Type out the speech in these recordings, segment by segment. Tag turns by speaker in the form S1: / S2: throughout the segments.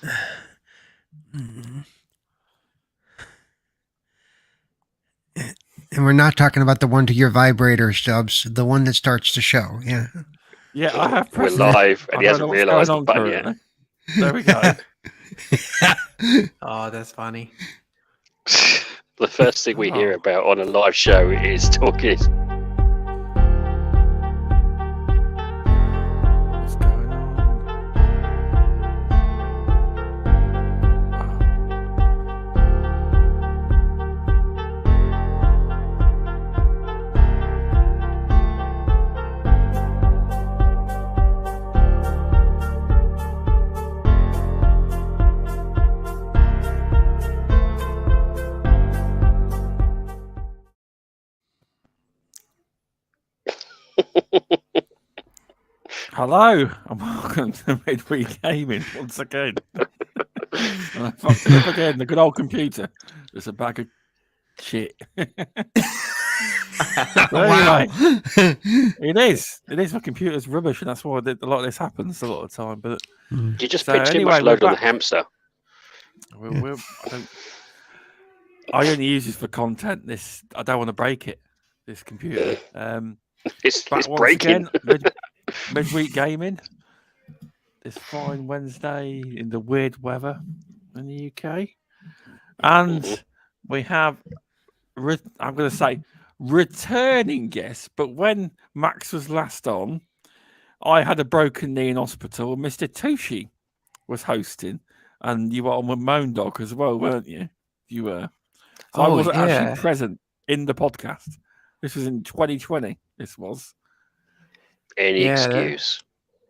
S1: And we're not talking about the one to your vibrator, Stubbs. The one that starts the show. Yeah.
S2: Yeah, I have
S3: We're
S2: pressed
S3: live,
S2: it.
S3: and he hasn't realised the button yet.
S2: There we go.
S4: Oh, that's funny.
S3: The first thing we hear about on a live show is talking.
S2: What's going on? Hello, and welcome to Midweek Gaming once again. I fucked it up again. The good old computer. It's a bag of shit.
S1: Wow.
S2: It is. My computer's rubbish, and that's why a lot of this happens a lot of the time. But
S3: You just put too much load on the hamster.
S2: I only use this for content. I don't want to break it. This computer.
S3: It's breaking.
S2: Again, Midweek Gaming. This fine Wednesday in the weird weather in the UK, and we have. I'm going to say returning guests, but when Max was last on, I had a broken knee in hospital. Mr. Tushi was hosting, and you were on with Moan Dog as well, weren't you? You were. So I wasn't actually present in the podcast. This was in 2020. This was.
S3: Any excuse.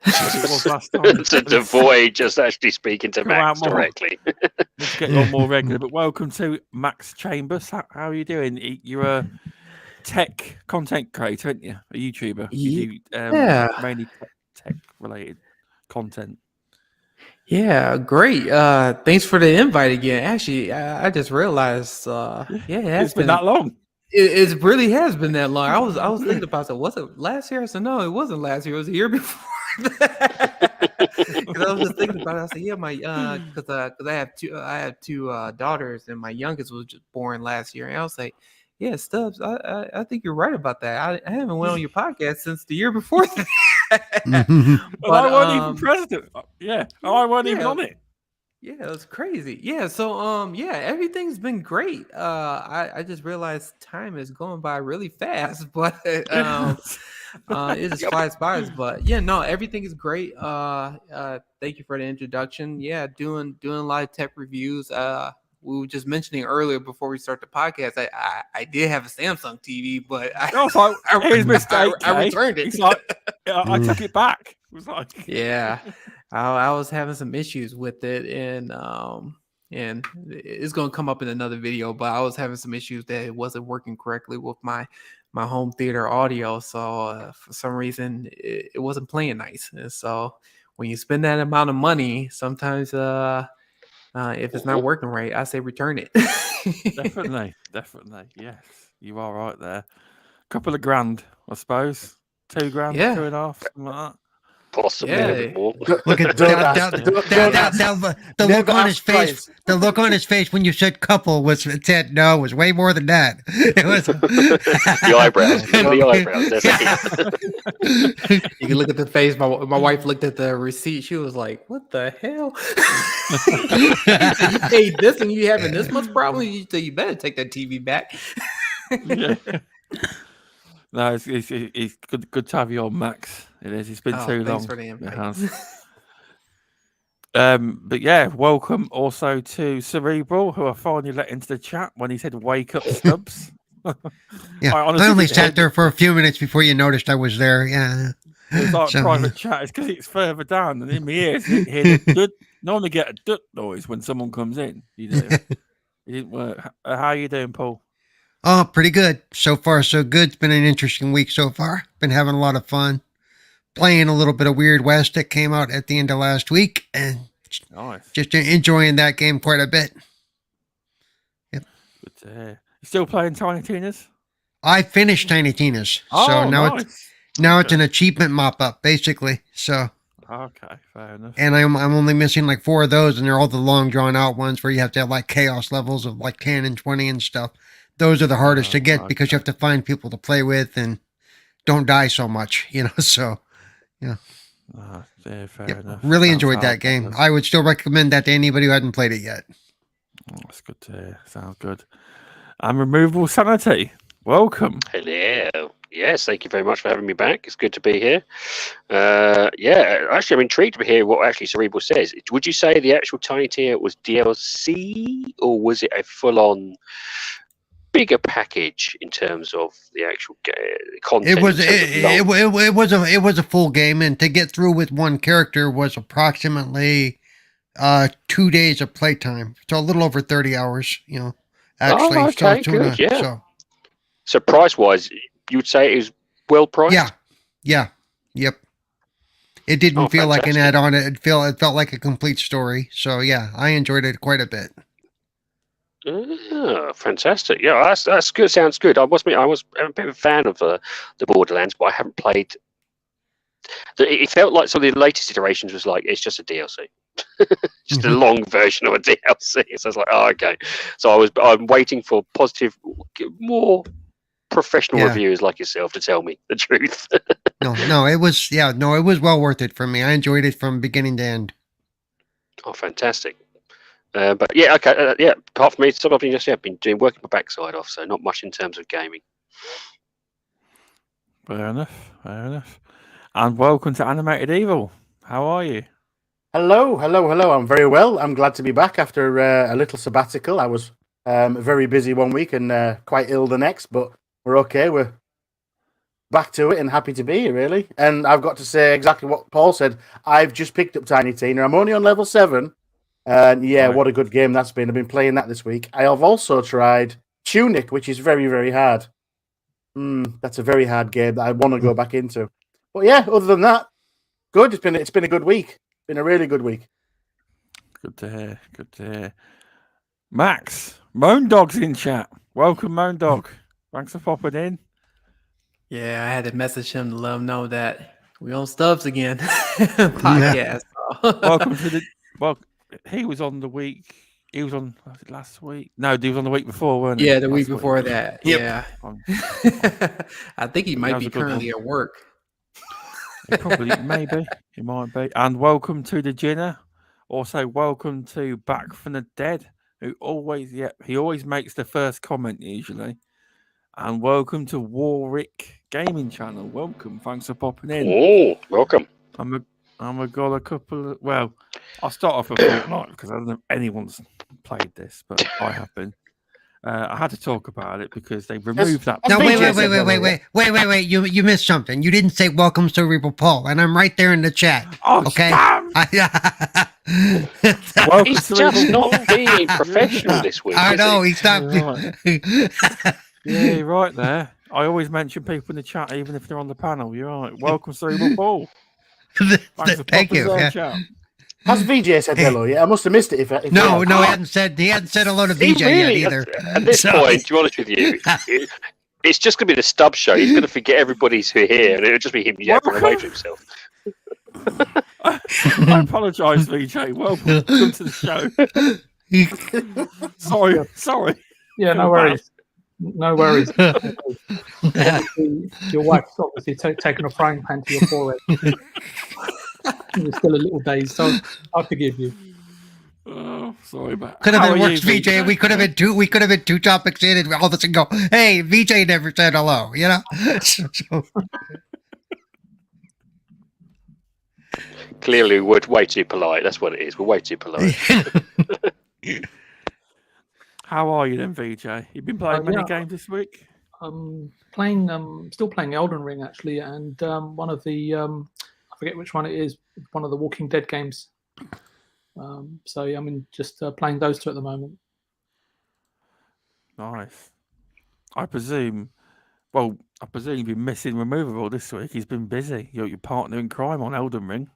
S2: It was last time.
S3: To avoid just actually speaking to Max directly.
S2: Let's get on more regular. But welcome to Max Chambers. How are you doing? You're a tech content creator, aren't you? A YouTuber. You do mainly tech related content.
S4: Yeah, great. Thanks for the invite again. Actually, I just realized.
S2: It's been that long.
S4: It really has been that long. I was thinking about it. Was it last year? I said no, it wasn't last year. It was the year before. Because I was just thinking about it. I said, yeah, my because I have two daughters, and my youngest was just born last year. And I was like, yeah, Stubbs, I think you're right about that. I haven't went on your podcast since the year before that.
S2: But I wasn't even president. Yeah, I wasn't even on it.
S4: Yeah, it was crazy. Yeah, so everything's been great. I just realized time is going by really fast, but it just flies by us. But yeah, no, everything is great. Thank you for the introduction. Yeah, doing live tech reviews. We were just mentioning earlier before we start the podcast. I did have a Samsung TV, but I returned it.
S2: I took it back. It was like
S4: yeah. I was having some issues with it, and it's going to come up in another video, but I was having some issues that it wasn't working correctly with my home theater audio. So for some reason, it wasn't playing nice. And so when you spend that amount of money, sometimes if it's not working right, I say return it.
S2: Definitely. Yes, you are right there. A couple of grand, I suppose. $2,000, $2.5, something like that.
S3: Possibly a bit more.
S1: Look at the look on his face. The look on his face when you said couple was way more than that. It was
S3: the eyebrows.
S4: You can look at the face. My wife looked at the receipt. She was like, "What the hell? You paid this and you having this much problem? You better take that TV back."
S2: Yeah. No, it's good to have you on, Max. It is. It's been too long.
S4: Thanks for the invite.
S2: But yeah, welcome also to Cerebral, who I finally let into the chat when he said "Wake up, Stubbs."
S1: Yeah, I only sat there for a few minutes before you noticed I was there. Yeah,
S2: it was like private chat. It's because it's further down, and in my ears, you hear the normally get a dut noise when someone comes in. You do. It didn't work. How are you doing, Paul?
S1: Oh, pretty good. So far, so good. It's been an interesting week so far. Been having a lot of fun. Playing a little bit of Weird West that came out at the end of last week. And just enjoying that game quite a bit. Yep.
S2: Good to hear. You still playing Tiny Tina's?
S1: I finished Tiny Tina's. So now it's an achievement mop-up, basically. So
S2: Okay, fair enough.
S1: And I'm only missing like 4 of those, and they're all the long drawn out ones where you have to have like chaos levels of like 10 and 20 and stuff. Those are the hardest to get because you have to find people to play with and don't die so much, So yeah.
S2: Fair enough.
S1: Really enjoyed that game. I would still recommend that to anybody who hadn't played it yet.
S2: Oh, that's good to hear. Sounds good. And RemovableSanity, welcome.
S3: Hello. Yes, thank you very much for having me back. It's good to be here. Actually, I'm intrigued to hear what actually Cerebral says. Would you say the actual Tiny Tier was DLC, or was it a full-on bigger package in terms of the actual content?
S1: It was a full game, and to get through with one character was approximately 2 days of playtime, so a little over 30 hours. Actually.
S3: Oh, okay, good. Yeah. So price-wise, you would say it was well priced?
S1: Yeah. Yep. It didn't feel like an add-on. It felt like a complete story. So yeah, I enjoyed it quite a bit.
S3: Oh, fantastic! Yeah, that's good. Sounds good. I was a bit of a fan of the Borderlands, but I haven't played. It felt like some of the latest iterations was like it's just a DLC, just a long version of a DLC. So I was like, oh, okay. So I'm waiting for positive, more professional reviewers like yourself to tell me the truth.
S1: No, it was well worth it for me. I enjoyed it from beginning to end.
S3: Oh, fantastic. But yeah, okay, apart from me, I've been working my backside off, so not much in terms of gaming.
S2: Fair enough. And welcome to Animated Evil. How are you?
S5: Hello. I'm very well. I'm glad to be back after a little sabbatical. I was very busy one week and quite ill the next, but we're okay. We're back to it and happy to be here, really. And I've got to say exactly what Paul said. I've just picked up Tiny Tina. I'm only on level 7. And yeah, what a good game that's been. I've been playing that this week. I have also tried Tunic, which is very, very hard. That's a very hard game that I want to go back into. But yeah, other than that, good. It's been a good week. Been a really good week.
S2: Good to hear. Max, Moan Dog's in chat. Welcome, Moan Dog. Thanks for popping in.
S4: Yeah, I had to message him to let him know that we on Stubbs again podcast.
S2: Welcome to the. Well, he was on the week. He was on last week. No, he was on the week before, weren't he?
S4: Yeah, the week before that.
S1: Yep.
S4: Yeah. I think he might be currently at work.
S2: Probably, maybe. He might be. And welcome to the Jinner. Also, welcome to Back from the Dead, who always makes the first comment usually. And welcome to Warwick Gaming Channel. Welcome. Thanks for popping in.
S3: Oh, welcome.
S2: I'm got a couple of, well, I'll start off with Fortnight because I don't know if anyone's played this, but I have been. I had to talk about it because they removed that.
S1: No, wait. You missed something. You didn't say welcome, Cerebral Paul, and I'm right there in the chat.
S2: Oh,
S1: okay.
S3: He's just not being professional this week.
S1: I know, he's not.
S2: Yeah, you're right there. I always mention people in the chat, even if they're on the panel. You're right. Welcome, Cerebral Paul.
S1: Thank you.
S5: Has VJ said hello yet? I must have missed it. If
S1: no, he hadn't said hello to VJ yet either.
S3: At this point, to be honest with you, it's just going to be the Stub show. He's going to forget everybody's here, and it'll just be him yapping away to himself.
S2: I apologise, VJ. Welcome to the show. Sorry.
S6: Yeah, no worries. No worries. Your wife's obviously taken a frying pan to your forehead. You're still a little dazed, so I forgive you.
S2: Oh, sorry about.
S1: Could have been worse, VJ. We could have been two topics in, and all of us can go, "Hey, VJ never said hello," you know.
S3: Clearly, we're way too polite. That's what it is. We're way too polite.
S2: How are you then, VJ? You've been playing many games this week?
S6: Still playing Elden Ring actually, and one of the I forget which one it is, one of the Walking Dead games. So yeah, I'm just playing those two at the moment.
S2: Nice. I presume you've been missing Removable this week. He's been busy. You're your partner in crime on Elden Ring.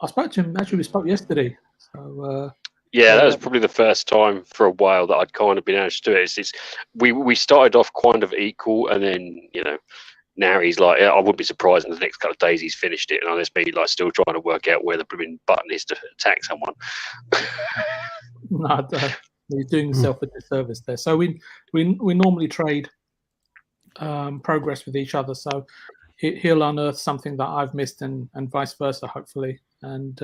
S6: I spoke to him. Actually, we spoke yesterday. So.
S3: Yeah, that was probably the first time for a while that I'd kind of been able to do it. We started off kind of equal, and then now he's like, I wouldn't be surprised in the next couple of days he's finished it, and there's me like still trying to work out where the blooming button is to attack someone.
S6: No, he's doing himself a disservice there. So we normally trade progress with each other. So he'll unearth something that I've missed, and vice versa, hopefully. And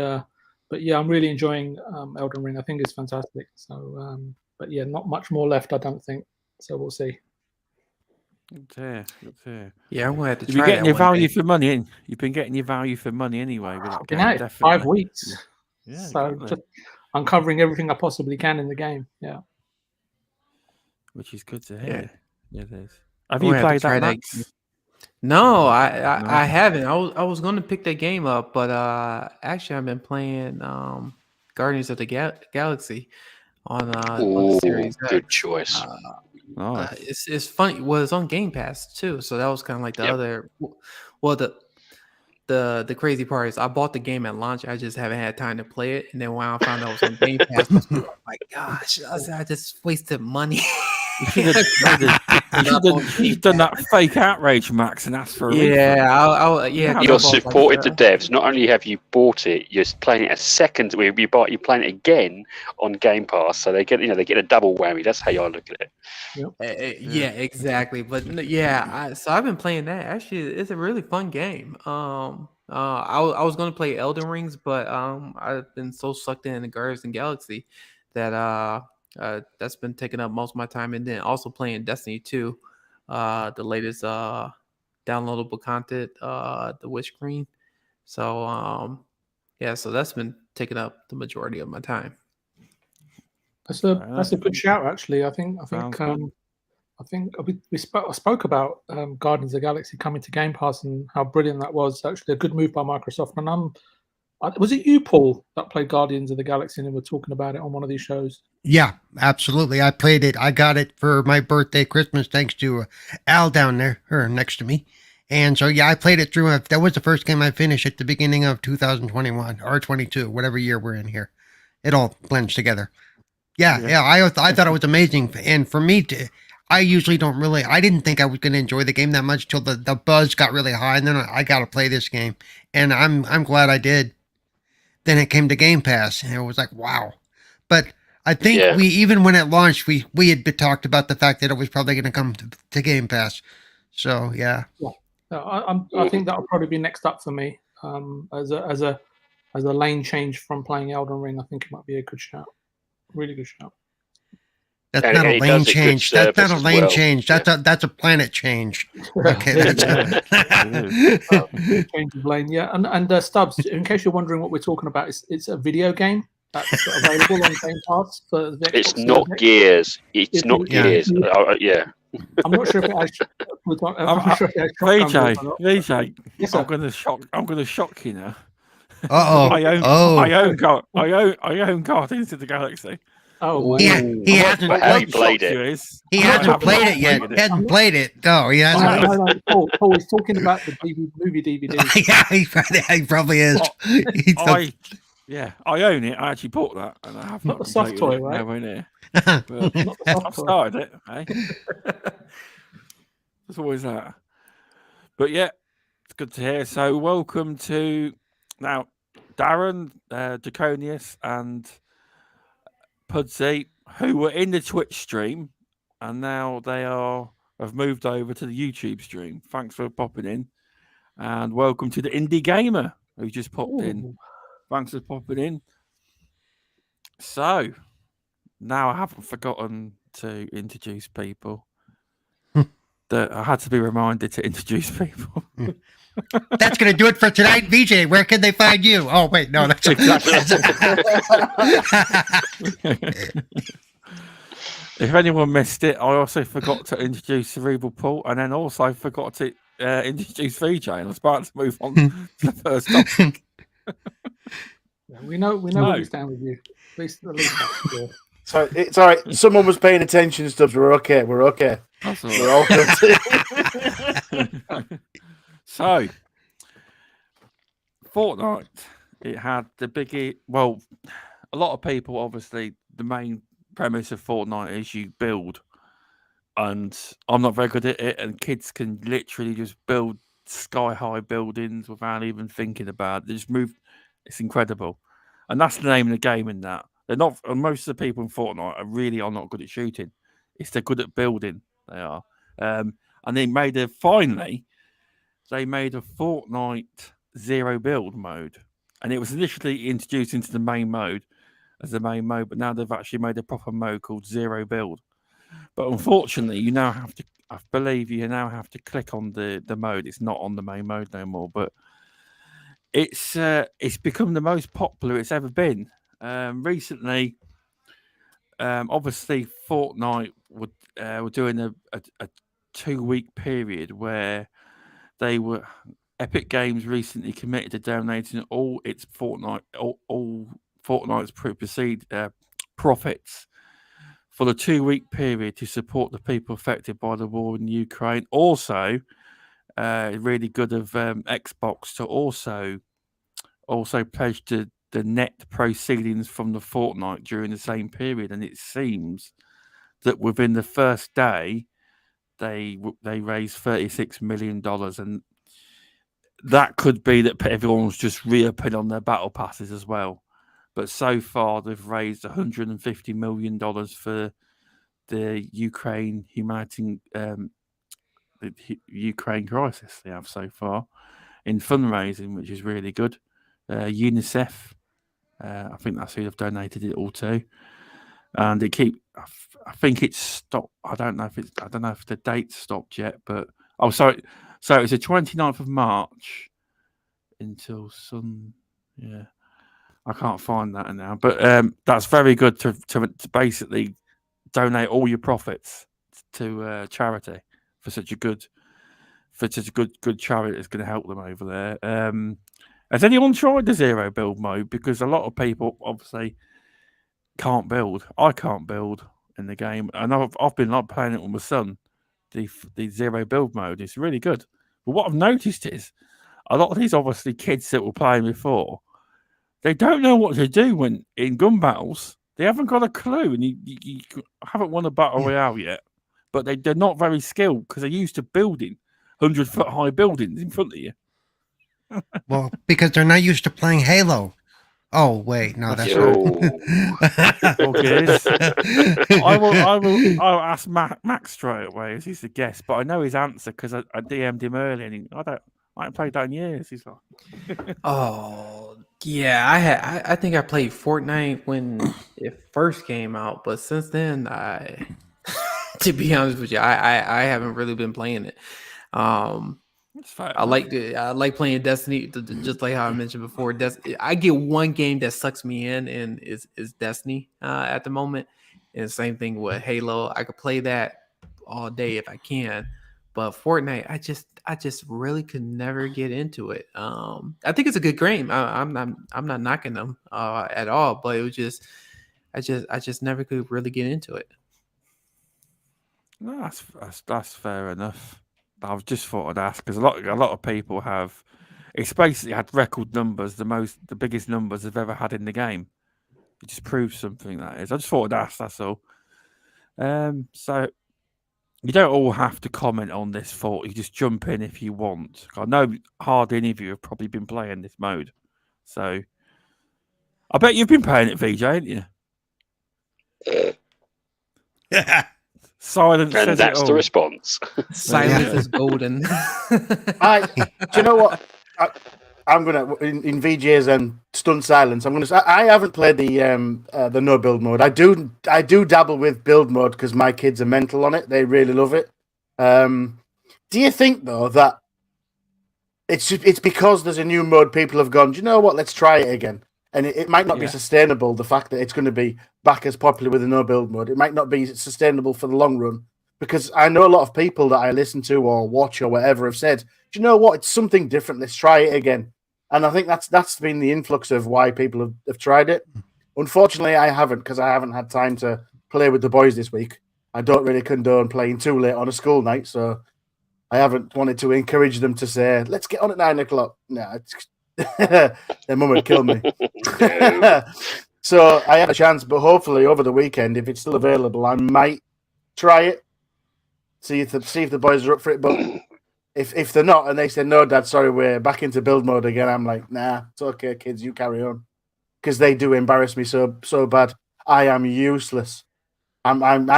S6: but yeah, I'm really enjoying Elden Ring. I think it's fantastic. So but yeah, not much more left, I don't think. So we'll see.
S2: Good to hear. Good to hear.
S4: Yeah, I'm gonna have to
S2: You've
S4: try
S2: been getting
S4: that
S2: your
S4: one
S2: value
S4: day.
S2: for money in. You've been getting your value for money anyway. With that
S6: I've been
S2: game,
S6: at it
S2: definitely.
S6: 5 weeks.
S2: Yeah,
S6: So
S2: exactly.
S6: just uncovering everything I possibly can in the game. Yeah.
S2: Which is good to hear. Yeah, it is. Have
S4: I'm
S2: you
S4: gonna have
S2: played
S4: to try
S2: that,
S4: that
S2: Max?
S4: game. No,
S2: No.
S4: I haven't. I was gonna pick that game up, but actually I've been playing Guardians of the Galaxy on the
S3: Ooh,
S4: Series
S3: good
S4: X.
S3: choice.
S2: Nice.
S4: It's funny. Well, it's on Game Pass too, so that was kind of like the
S3: Yep.
S4: other. Well, the crazy part is I bought the game at launch. I just haven't had time to play it, and then when I found out it was on Game Pass, I was like, oh my gosh, I just wasted money.
S2: You should have done that fake outrage, Max, and asked for a refund.
S4: Yeah,
S2: Yeah,
S3: You're supported the devs. Not only have you bought it, you're playing it a second. You're playing it again on Game Pass, so they get a double whammy. That's how you look at it.
S4: Yeah, exactly. But yeah, so I've been playing that. Actually, it's a really fun game. I was going to play Elden Rings, but I've been so sucked in the Guardians of the Galaxy that that's been taking up most of my time, and then also playing Destiny 2, the latest downloadable content, the Wish Screen. So yeah, so that's been taking up the majority of my time.
S6: That's a good shout, actually. I think we spoke about Guardians of the Galaxy coming to Game Pass and how brilliant that was. Actually, a good move by Microsoft. And was it you, Paul, that played Guardians of the Galaxy and we're talking about it on one of these shows?
S1: Yeah, absolutely. I played it. I got it for my birthday, Christmas, thanks to Al down there, or next to me. And so, yeah, I played it through. That was the first game I finished at the beginning of 2021 or 22, whatever year we're in here. It all blends together. Yeah. I thought it was amazing. And for me, I usually don't really, I didn't think I was going to enjoy the game that much till the buzz got really high. And then I got to play this game. And I'm glad I did. Then it came to Game Pass and it was like, wow. But I think even when it launched, we had talked about the fact that it was probably going to come to Game Pass. So, yeah.
S6: I think that'll probably be next up for me as a lane change from playing Elden Ring. I think it might be a good shout. Really good shout.
S1: That's not a lane change. That's not a lane change. That's a planet change. Okay, that's
S6: change of lane. Yeah, and Stubbs, in case you're wondering what we're talking about, it's a video game that's available on Game Pass for the Xbox
S3: It's not Gears. It's not Gears. Yeah.
S6: I'm not sure if it has.
S2: VJ,
S6: yes,
S2: I'm gonna shock you now.
S1: I
S2: own Guardians of the Galaxy.
S6: Oh,
S1: he hasn't
S3: played it.
S1: He hasn't played it yet. He hasn't played it. No, he hasn't.
S6: Paul was talking about the movie DVD.
S1: Yeah, he probably is.
S2: I own it. I actually bought that, and I have
S6: not the soft toy, right?
S2: Nowhere near. But I've started it. Eh? There's always that. But yeah, it's good to hear. So welcome to now Darren, Draconius, and Pudsey, who were in the Twitch stream, and now they have moved over to the YouTube stream. Thanks for popping in, and welcome to the Indie Gamer who just popped in. Thanks for popping in. So now I haven't forgotten to introduce people. That I had to be reminded to introduce people.
S1: That's going to do it for tonight, VJ. Where can they find you? Oh, wait, no, that's
S2: exactly. If anyone missed it, I also forgot to introduce Cerebral Paul, and then also forgot to introduce VJ. And I was about to move on to the first topic.
S6: We know where we stand with you. At least that's good.
S5: So it's all right. Someone was paying attention, Stubbs. We're okay. We're okay.
S2: That's all
S5: We're all good.
S2: So, Fortnite, it had the biggie. Well, a lot of people, obviously, the main premise of Fortnite is you build and I'm not very good at it. And kids can literally just build sky-high buildings without even thinking about it. They just move. It's incredible, and that's the name of the game. In that they're not. Most of the people in Fortnite are not good at shooting. It's they're good at building. They are, and they made a Fortnite zero build mode, and it was initially introduced into the main mode as the main mode, but now they've actually made a proper mode called zero build. But unfortunately, you now have to. I believe you now have to click on the mode. It's not on the main mode no more, but it's become the most popular it's ever been. Recently, obviously, Fortnite were doing a 2-week period where they were. Epic Games recently committed to donating all its all Fortnite's profits for the 2-week period to support the people affected by the war in Ukraine. Also, really good of Xbox to also pledge to the net proceedings from the Fortnite during the same period. And it seems that within the first day, they raised $36 million, and that could be that everyone's just re-upping on their battle passes as well. But so far, they've raised $150 million for the Ukraine humanitarian, the Ukraine crisis they have so far in fundraising, which is really good. UNICEF, I think that's who they've donated it all to, and I think it's stopped. I don't know if the date's stopped yet, but so it's the 29th of March until yeah. I can't find that now, but that's very good to basically donate all your profits to charity for such a good charity that's going to help them over there. Has anyone tried the zero build mode? Because a lot of people obviously can't build. I can't build in the game, and I've been playing it with my son. The zero build mode is really good. But what I've noticed is a lot of these obviously kids that were playing before. They don't know what to do when in gun battles. They haven't got a clue, and you haven't won a battle royale yet. But they're not very skilled because they're used to building 100-foot high buildings in front of you.
S1: Well, because they're not used to playing Halo. Oh wait, no, that's
S2: I'll ask Max straight away as he's the guest, but I know his answer because I DM'd him earlier, and I haven't played that in years. He's like,
S4: oh yeah, I think I played Fortnite when it first came out, but since then, to be honest with you, I haven't really been playing it. I like playing Destiny, just like how I mentioned before. I get one game that sucks me in, and is Destiny at the moment. And same thing with Halo. I could play that all day if I can, but Fortnite, I just really could never get into it. I think it's a good game. I'm not knocking them at all, but it was just I just never could really get into it.
S2: No, that's fair enough. I just thought I'd ask because a lot of people have. It's basically had record numbers, the biggest numbers they've ever had in the game. It just proves something, that is. I just thought I'd ask. That's all. So you don't all have to comment on this thought. You just jump in if you want. I know hardly any of you have probably been playing this mode, so I bet you've been playing it, VJ, haven't you? Silence,
S3: and that's the response.
S4: Silence is golden.
S5: Do you know what? I'm gonna in VJ's and stunned silence. I'm gonna say I haven't played the no build mode. I do dabble with build mode because my kids are mental on it. They really love it. Do you think though that it's because there's a new mode? People have gone, do you know what? Let's try it again. And it might not be sustainable, the fact that it's going to be back as popular with the no build mode. It might not be sustainable for the long run. Because I know a lot of people that I listen to or watch or whatever have said, do you know what? It's something different. Let's try it again. And I think that's been the influx of why people have tried it. Unfortunately, I haven't, because I haven't had time to play with the boys this week. I don't really condone playing too late on a school night, so I haven't wanted to encourage them to say, let's get on at 9 o'clock. No, their mum would kill me. So I have a chance, but hopefully over the weekend, if it's still available, I might try it. see if the boys are up for it. But if they're not, and they say no, Dad, sorry, we're back into build mode again, I'm like, nah, it's okay, kids, you carry on, because they do embarrass me so bad. I am useless. I'm at an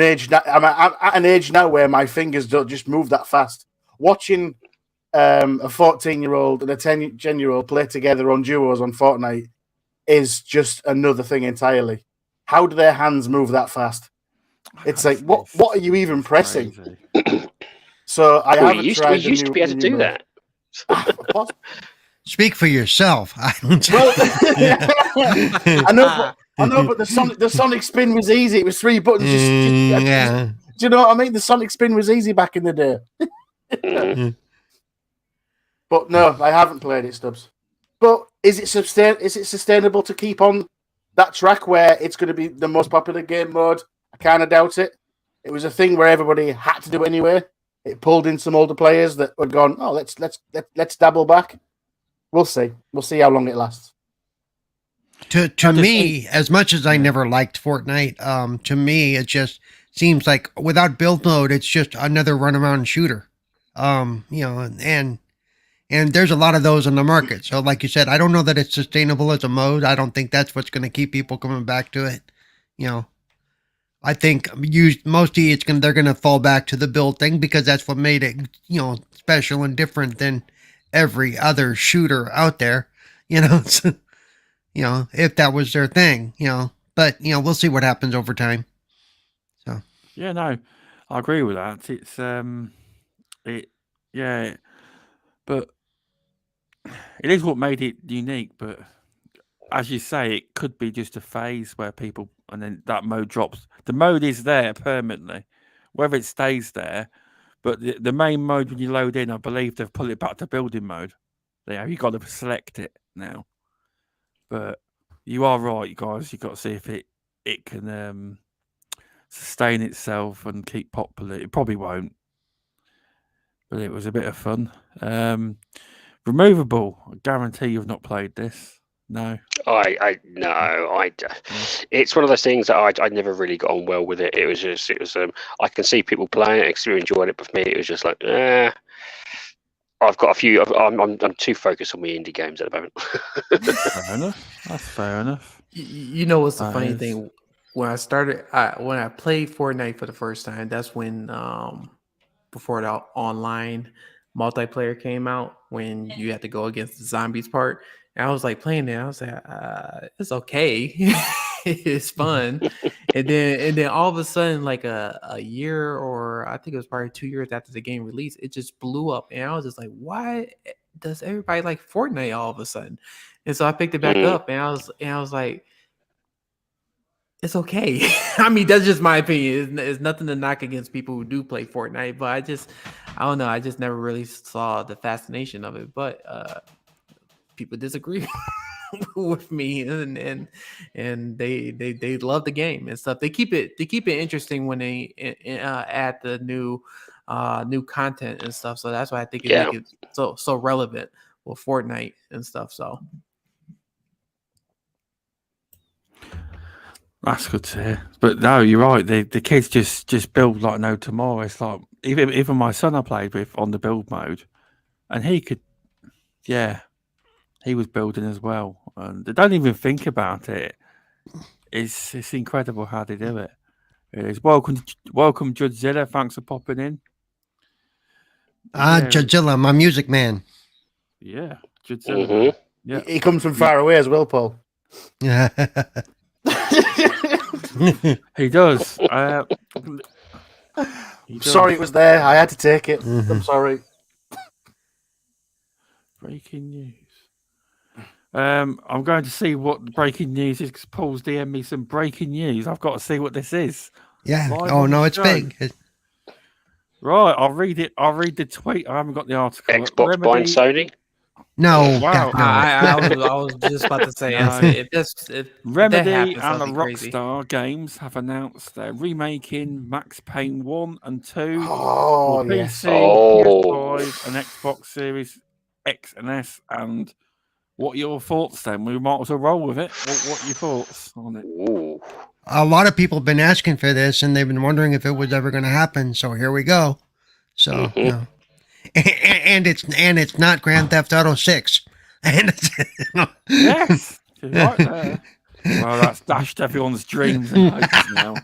S5: age now. I'm at an age now where my fingers don't just move that fast. Watching a 14-year-old and a 10-year-old play together on duos on Fortnite is just another thing entirely. How do their hands move that fast? It's like, what are you even pressing? So I haven't tried.
S3: We used to be able to do that.
S1: Speak for yourself. I don't.
S5: Well, I know, but the Sonic spin was easy. It was 3 buttons.
S1: Yeah.
S5: Do you know what I mean? The Sonic spin was easy back in the day. But no, I haven't played it, Stubbs. But is it sustainable to keep on that track where it's going to be the most popular game mode? I kind of doubt it. It was a thing where everybody had to do it anyway. It pulled in some older players that were gone, oh, let's dabble back. We'll see. We'll see how long it lasts.
S1: To me, as much as I never liked Fortnite, to me it just seems like without build mode, it's just another run around shooter. And there's a lot of those in the market. So like you said, I don't know that it's sustainable as a mode. I don't think that's what's going to keep people coming back to it. I think mostly they're going to fall back to the build thing because that's what made it, special and different than every other shooter out there, so, if that was their thing, but, we'll see what happens over time. So,
S2: yeah, no, I agree with that. It's, but it is what made it unique. But as you say, it could be just a phase where people, and then that mode drops. The mode is there permanently, whether it stays there. But the main mode, when you load in, I believe they've put it back to building mode. You got to select it now. But you are right, guys. You got to see if it can sustain itself and keep popular. It probably won't, but it was a bit of fun. Removable. I guarantee you've not played this. No.
S3: It's one of those things that I never really got on well with it. It was I can see people playing it, still enjoying it, but for me it was just like, I've got a few. I'm too focused on my indie games at the moment.
S2: Fair enough. That's fair enough.
S4: You know what's the funny thing? When I started, when I played Fortnite for the first time, that's when before the online multiplayer came out, when you had to go against the zombies part. And I was like playing it. I was like, it's okay. It's fun. and then all of a sudden, like a year, or I think it was probably 2 years after the game released, it just blew up. And I was just like, why does everybody like Fortnite all of a sudden? And so I picked it back up, and I was like, it's okay. I mean, that's just my opinion. It's nothing to knock against people who do play Fortnite, but I don't know. I just never really saw the fascination of it. But people disagree with me, and they love the game and stuff. They keep it interesting when they add the new content and stuff. So that's why I think it make it so relevant with Fortnite and stuff. So
S2: that's good to hear. But no, you're right. The kids just build like no tomorrow. It's like even my son I played with on the build mode, and he could, he was building as well. And they don't even think about it. It's incredible how they do it. It is. Welcome, Judgezilla. Thanks for popping in.
S1: Judgezilla, my music man.
S2: Yeah, Judgezilla. Yeah,
S5: he comes from far away as well, Paul.
S1: Yeah.
S2: He does.
S5: Sorry, it was there. I had to take it. I'm sorry.
S2: Breaking news. I'm going to see what the breaking news is because Paul's DM me some breaking news. I've got to see what this is.
S1: Yeah. Oh no, it's big.
S2: Right, I'll read it. I'll read the tweet. I haven't got the article.
S3: Xbox buying Sony.
S1: No.
S2: Wow.
S1: No.
S4: I was just about to say, if
S2: Remedy
S4: happens,
S2: and the
S4: crazy.
S2: Rockstar Games have announced they're remaking Max Payne 1 and 2
S5: for
S2: PC, PS5, and Xbox Series X and S. And what are your thoughts then? We might as well roll with it. What are your thoughts on it?
S3: Ooh.
S1: a lot of people have been asking for this, and they've been wondering if it was ever going to happen. So here we go. So you know, and it's not Grand Theft Auto 6, and it's,
S2: Yes, she's right there. Well, that's dashed everyone's dreams and hopes now.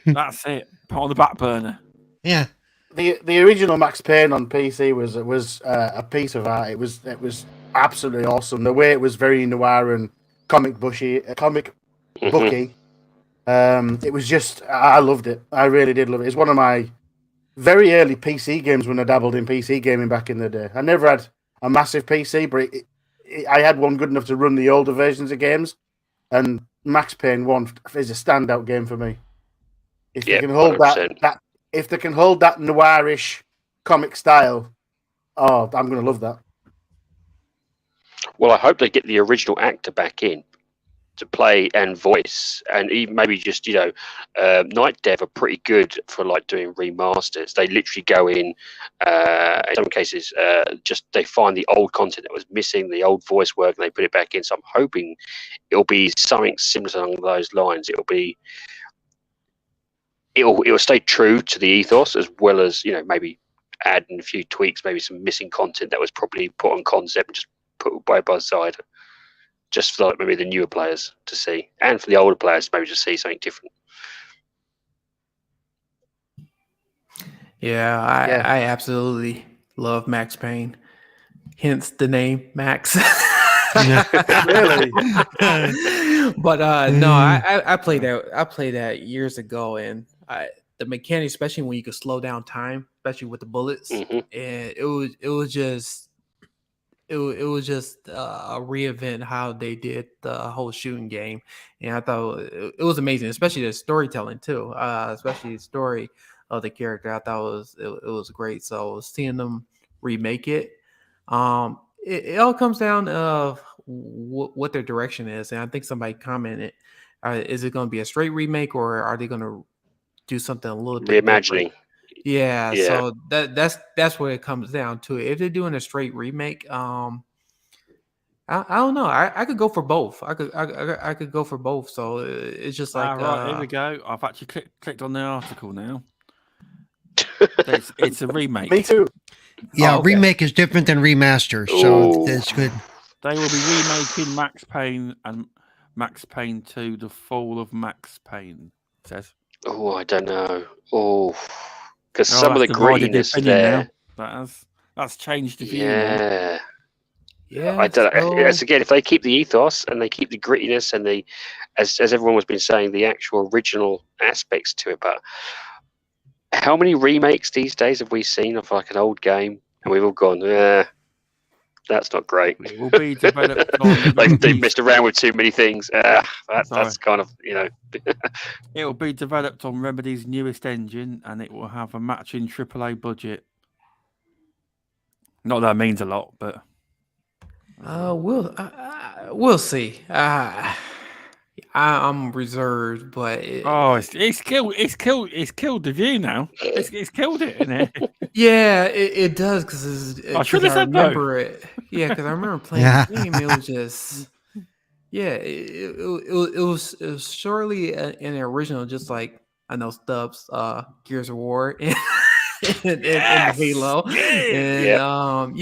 S2: That's it. Put on the back burner.
S1: Yeah.
S5: The original Max Payne on PC was a piece of art. It was absolutely awesome. The way it was very noir and comic booky. It was just, I loved it. I really did love it. It's one of my very early PC games when I dabbled in PC gaming back in the day. I never had a massive PC, but I had one good enough to run the older versions of games. And Max Payne 1 is a standout game for me. If they can hold 100%. If they can hold that noirish comic style, oh, I'm going to love that.
S3: Well, I hope they get the original actor back in to play and voice, and even maybe just Night Dev are pretty good for like doing remasters. They literally go in some cases, just they find the old content that was missing, the old voice work, and they put it back in. So I'm hoping it'll be something similar along those lines. It'll stay true to the ethos, as well as maybe add in a few tweaks, maybe some missing content that was probably put on concept and just put by the side, just for like maybe the newer players to see, and for the older players maybe to see something different.
S4: Yeah, I absolutely love Max Payne, hence the name Max.
S5: Really?
S4: But no, I played that. I played that years ago, and the mechanic, especially when you could slow down time, especially with the bullets, and it was just a reinvent how they did the whole shooting game, and I thought it was amazing, especially the storytelling too, especially the story of the character. I thought it was great. So seeing them remake it, it all comes down to what their direction is, and I think somebody commented, is it going to be a straight remake, or are they going to do something a little bit
S3: reimagining?
S4: Yeah, so that's what it comes down to. If they're doing a straight remake, I don't know. I could go for both. I could go for both. So it's just like
S2: right, here we go. I've actually clicked on the article now. It's a remake.
S5: Me too.
S1: Yeah, remake is different than remaster, so that's good.
S2: They will be remaking Max Payne and Max Payne 2: The Fall of Max Payne. It says.
S3: Oh, I don't know. Oh, because some of the grittiness there.
S2: That's changed the view.
S3: Yeah.
S4: Yeah.
S3: I don't know. Yes, again, if they keep the ethos and they keep the grittiness and the, as everyone has been saying, the actual original aspects to it, but how many remakes these days have we seen of like an old game, and we've all gone, that's not great.
S2: It will be developed on
S3: they've messed around with too many things. That's kind of
S2: It will be developed on Remedy's newest engine, and it will have a matching AAA budget. Not that means a lot, but
S4: we'll see. I'm reserved, but
S2: it's killed the view now. It's killed it in it.
S4: Yeah, it does, because
S2: I should have said
S4: remember it. Yeah, because I remember playing the game. It was just it was surely an original, just like I know Stubbs, Gears of War and Halo, and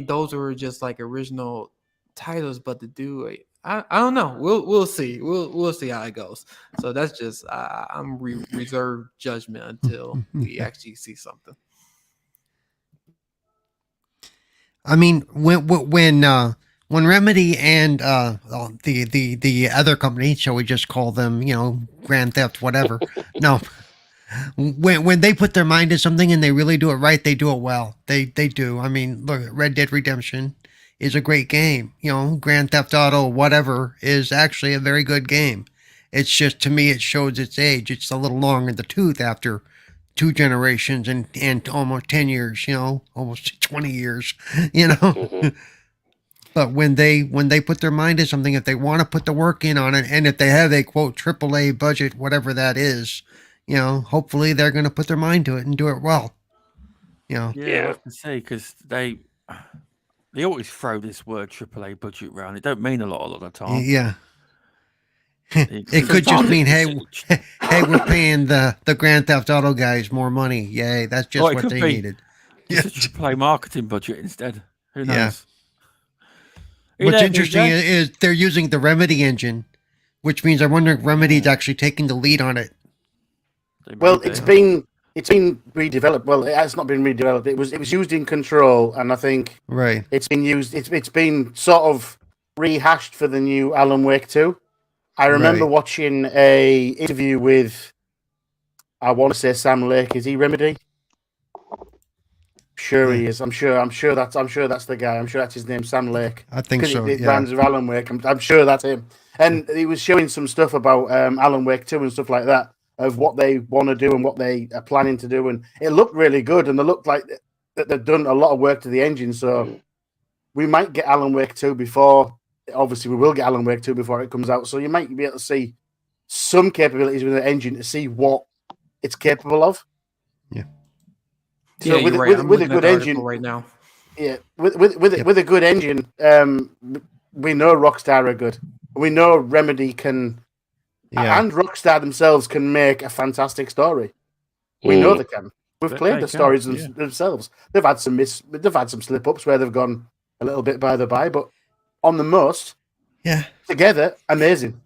S4: those were just like original titles, but to do it. I don't know. We'll see. We'll see how it goes. So that's just I'm reserved judgment until we actually see something.
S1: I mean, when Remedy and the other company, shall we just call them, Grand Theft whatever? No, when they put their mind to something and they really do it right, they do it well. They do. I mean, look, Red Dead Redemption is a great game. Grand Theft Auto whatever is actually a very good game. It's just, to me, it shows its age. It's a little long in the tooth after 2 generations and almost 10 years, almost 20 years, But when they put their mind to something, if they want to put the work in on it, and if they have a quote AAA budget, whatever that is, hopefully they're going to put their mind to it and do it well.
S2: Yeah, I have to say, because they always throw this word AAA budget around. It don't mean a lot of the time.
S1: Yeah. It could just mean, hey, we're paying the Grand Theft Auto guys more money. Yay, that's just
S2: it
S1: what
S2: could
S1: they
S2: be.
S1: needed.
S2: It's a AAA marketing budget instead. Who knows?
S1: Yeah.
S2: You
S1: What's
S2: there,
S1: interesting
S2: VJ?
S1: is they're using the Remedy engine, which means I'm wondering if Remedy's actually taking the lead on it.
S2: They may
S5: Well,
S2: do.
S5: it's been redeveloped. Well, it has not been redeveloped. It was used in Control, and I think
S1: Right.
S5: it's been used. It's been sort of rehashed for the new Alan Wake 2. I remember
S1: Right.
S5: watching a interview with, I want to say Sam Lake. Is he Remedy? Sure, he is. I'm sure that's the guy. I'm sure that's his name, Sam Lake.
S1: I think so.
S5: It
S1: Yeah.
S5: rhymes with Alan Wake. I'm sure that's him. And he was showing some stuff about Alan Wake 2 and stuff like that, of what they want to do and what they are planning to do. And it looked really good, and they looked like that they've done a lot of work to the engine. So we might get Alan Wake 2 before. Obviously, we will get Alan Wake 2 before it comes out. So you might be able to see some capabilities with the engine to see what it's capable of.
S1: Yeah.
S5: So
S4: Yeah,
S5: with,
S4: you're right.
S5: with,
S4: I'm
S5: with a
S4: looking at
S5: good
S4: the article
S5: engine,
S4: right now.
S5: yeah, with a good engine, we know Rockstar are good. We know Remedy can,
S1: Yeah.
S5: and Rockstar themselves can make a fantastic story. We know they can. We've played
S2: They
S5: the
S2: can,
S5: stories
S2: yeah.
S5: themselves. They've had some slip ups where they've gone a little bit by the by, but on the most,
S1: Yeah.
S5: together, amazing.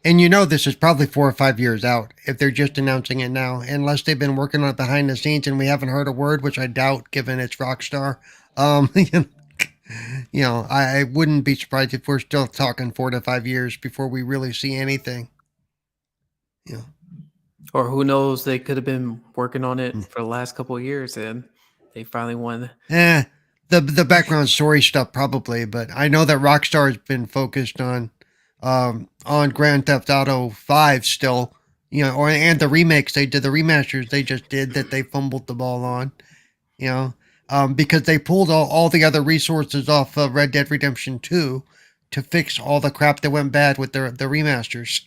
S1: And you know this is probably 4 or 5 years out if they're just announcing it now, unless they've been working on it behind the scenes and we haven't heard a word, which I doubt given it's Rockstar. I wouldn't be surprised if we're still talking 4 to 5 years before we really see anything. Yeah.
S4: Or who knows? They could have been working on it for the last couple of years, and they finally won.
S1: The background story stuff probably, but I know that Rockstar has been focused on Grand Theft Auto 5 still, and the remakes they did, the remasters they just did that they fumbled the ball on, because they pulled all the other resources off of Red Dead Redemption 2 to fix all the crap that went bad with the remasters.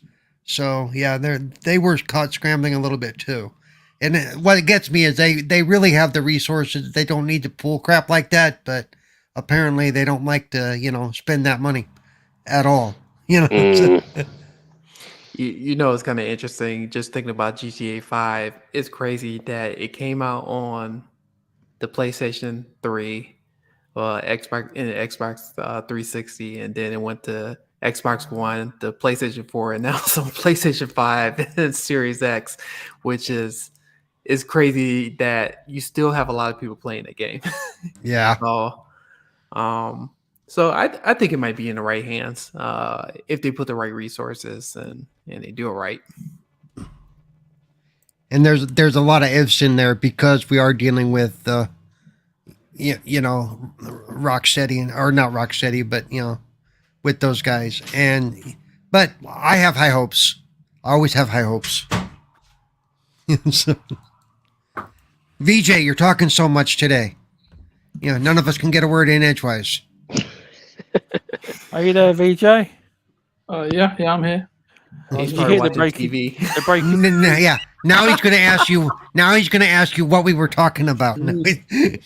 S1: So yeah, they were caught scrambling a little bit too. And what gets me is they really have the resources. They don't need to pull crap like that, but apparently they don't like to, spend that money at all.
S4: You know, it's kind of interesting just thinking about GTA 5. It's crazy that it came out on the PlayStation 3, Xbox 360, and then it went to Xbox One, the PlayStation 4, and now it's on PlayStation 5 and Series X, which is crazy that you still have a lot of people playing the game.
S1: Yeah.
S4: So I think it might be in the right hands if they put the right resources and they do it right.
S1: And there's a lot of ifs in there because we are dealing with Rocksteady, or not Rocksteady, but with those guys. But I have high hopes. I always have high hopes. So, VJ, you're talking so much today. None of us can get a word in edgewise.
S2: Are you there, VJ?
S6: Yeah, I'm here.
S4: He's
S2: Did you
S4: probably
S2: hear the
S4: watching
S2: breaking?
S4: TV.
S2: The breaking.
S1: Yeah. Now he's going to ask you. Now he's going to ask you what we were talking about.
S6: The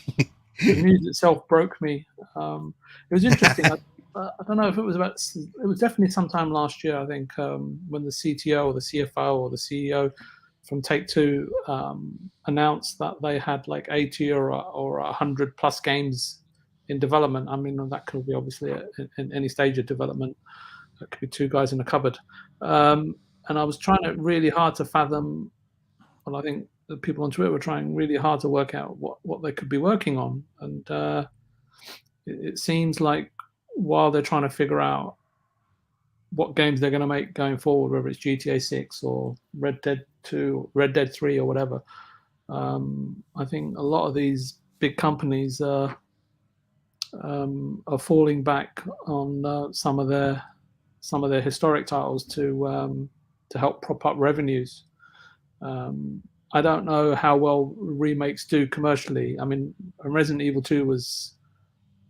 S6: news itself broke me. It was interesting. I don't know if it was it was definitely sometime last year, I think, when the CTO or the CFO or the CEO from Take-Two announced that they had like 80 or 100 plus games in development. I mean, that could be obviously in any stage of development. That could be two guys in a cupboard. And I was trying really hard to fathom, well, I think the people on Twitter were trying really hard to work out what they could be working on. And it seems like while they're trying to figure out what games they're going to make going forward, whether it's GTA 6 or Red Dead 2, Red Dead 3 or whatever, I think a lot of these big companies are falling back on some of their historic titles to help prop up revenues. I don't know how well remakes do commercially. I mean, Resident Evil 2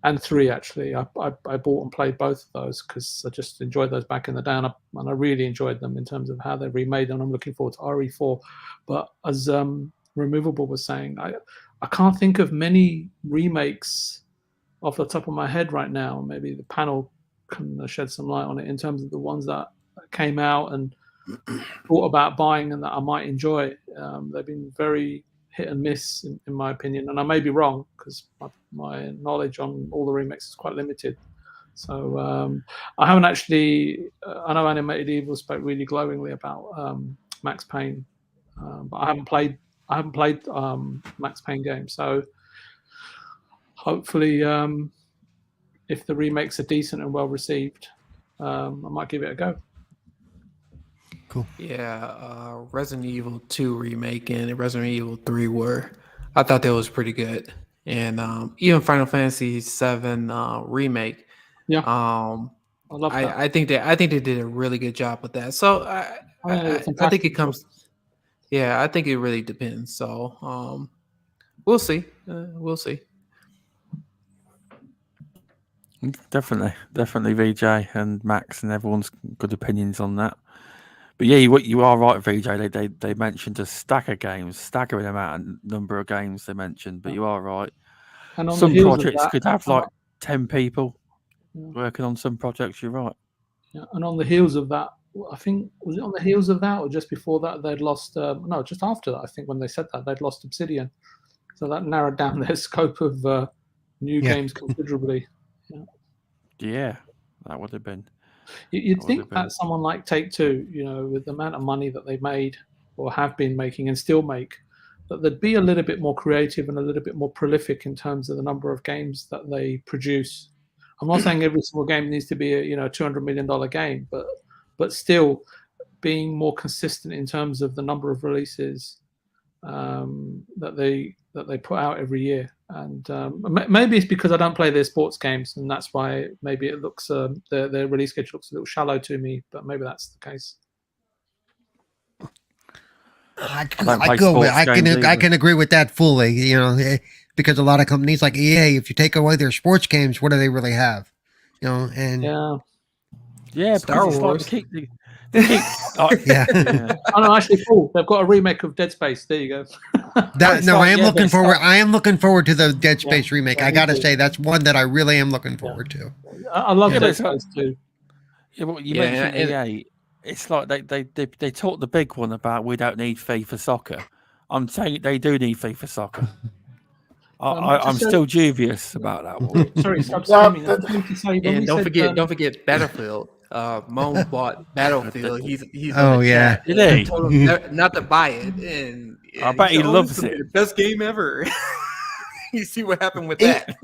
S6: and 3 actually. I bought and played both of those because I just enjoyed those back in the day, and I really enjoyed them in terms of how they're remade. And I'm looking forward to RE4. But as Removable was saying, I can't think of many remakes off the top of my head right now. Maybe the panel can shed some light on it in terms of the ones that came out and thought about buying and that I might enjoy. They've been very hit and miss, in my opinion, and I may be wrong because my knowledge on all the remakes is quite limited. So I haven't actually. I know Animated Evil spoke really glowingly about Max Payne, but I haven't played. Max Payne games. So hopefully, if the remakes are decent and well received, I might give it a go.
S1: Cool.
S4: Yeah, Resident Evil 2 remake and Resident Evil 3 I thought that was pretty good. And even Final Fantasy 7 remake.
S6: Yeah.
S4: I
S6: love that.
S4: I think they did a really good job with that. So I think it comes. Yeah, I think it really depends. So we'll see. We'll see.
S2: Definitely VJ and Max and everyone's good opinions on that. But yeah, you are right, VJ. They mentioned a staggering amount of number of games they mentioned. But you are right.
S6: And on
S2: Some
S6: the heels
S2: projects
S6: of that,
S2: could have like 10 people working on some projects. You're right.
S6: Yeah, and on the heels of that, I think, was it on the heels of that or just before that they'd lost? No, just after that. I think when they said that they'd lost Obsidian, so that narrowed down their scope of new games considerably.
S2: Yeah, that would have been.
S6: You'd think that someone like Take-Two, with the amount of money that they made or have been making and still make, that they'd be a little bit more creative and a little bit more prolific in terms of the number of games that they produce. I'm not saying every single game needs to be a $200 million game, but still being more consistent in terms of the number of releases that they put out every year. And maybe it's because I don't play their sports games, and that's why maybe it looks their release schedule looks a little shallow to me. But maybe that's the case.
S1: I can agree with that fully. Because a lot of companies like EA, if you take away their sports games, what do they really have? And
S2: yeah,
S4: Star Wars.
S1: Yeah.
S6: Oh no, actually, cool. They've got a remake of Dead Space. There you go.
S1: I am looking forward. I am looking forward to the Dead Space remake. I gotta say that's one that I really am looking forward to.
S6: I love Dead Space too.
S2: Yeah, well, you mentioned EA. It's like they talk the big one about we don't need FIFA soccer. I'm saying they do need FIFA soccer. I'm still dubious about that one.
S6: Sorry, StubzGaming.
S4: And don't forget Battlefield. Moan bought Battlefield. He's
S1: oh
S4: on the
S1: yeah,
S4: chat. He told him not to buy it, and
S2: I bet he loves it.
S4: Best game ever. You see what happened with that.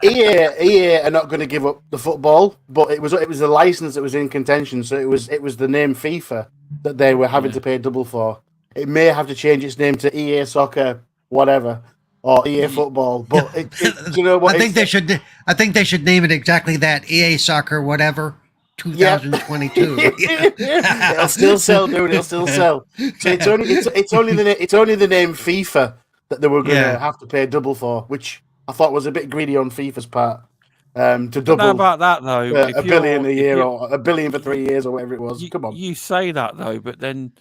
S5: EA are not going to give up the football, but it was the license that was in contention. So it was the name FIFA that they were having to pay double for. It may have to change its name to EA Soccer, whatever, or EA Football. But do you know what?
S1: I think they should name it exactly that. EA Soccer, whatever. 2022.
S5: It'll still sell, dude. It'll still sell. So it's only the name FIFA that they were going to have to pay double for, which I thought was a bit greedy on FIFA's part. To double
S2: How about that though?
S5: $1 billion a year or $1 billion for 3 years or whatever it was. Come on.
S2: You say that though, but then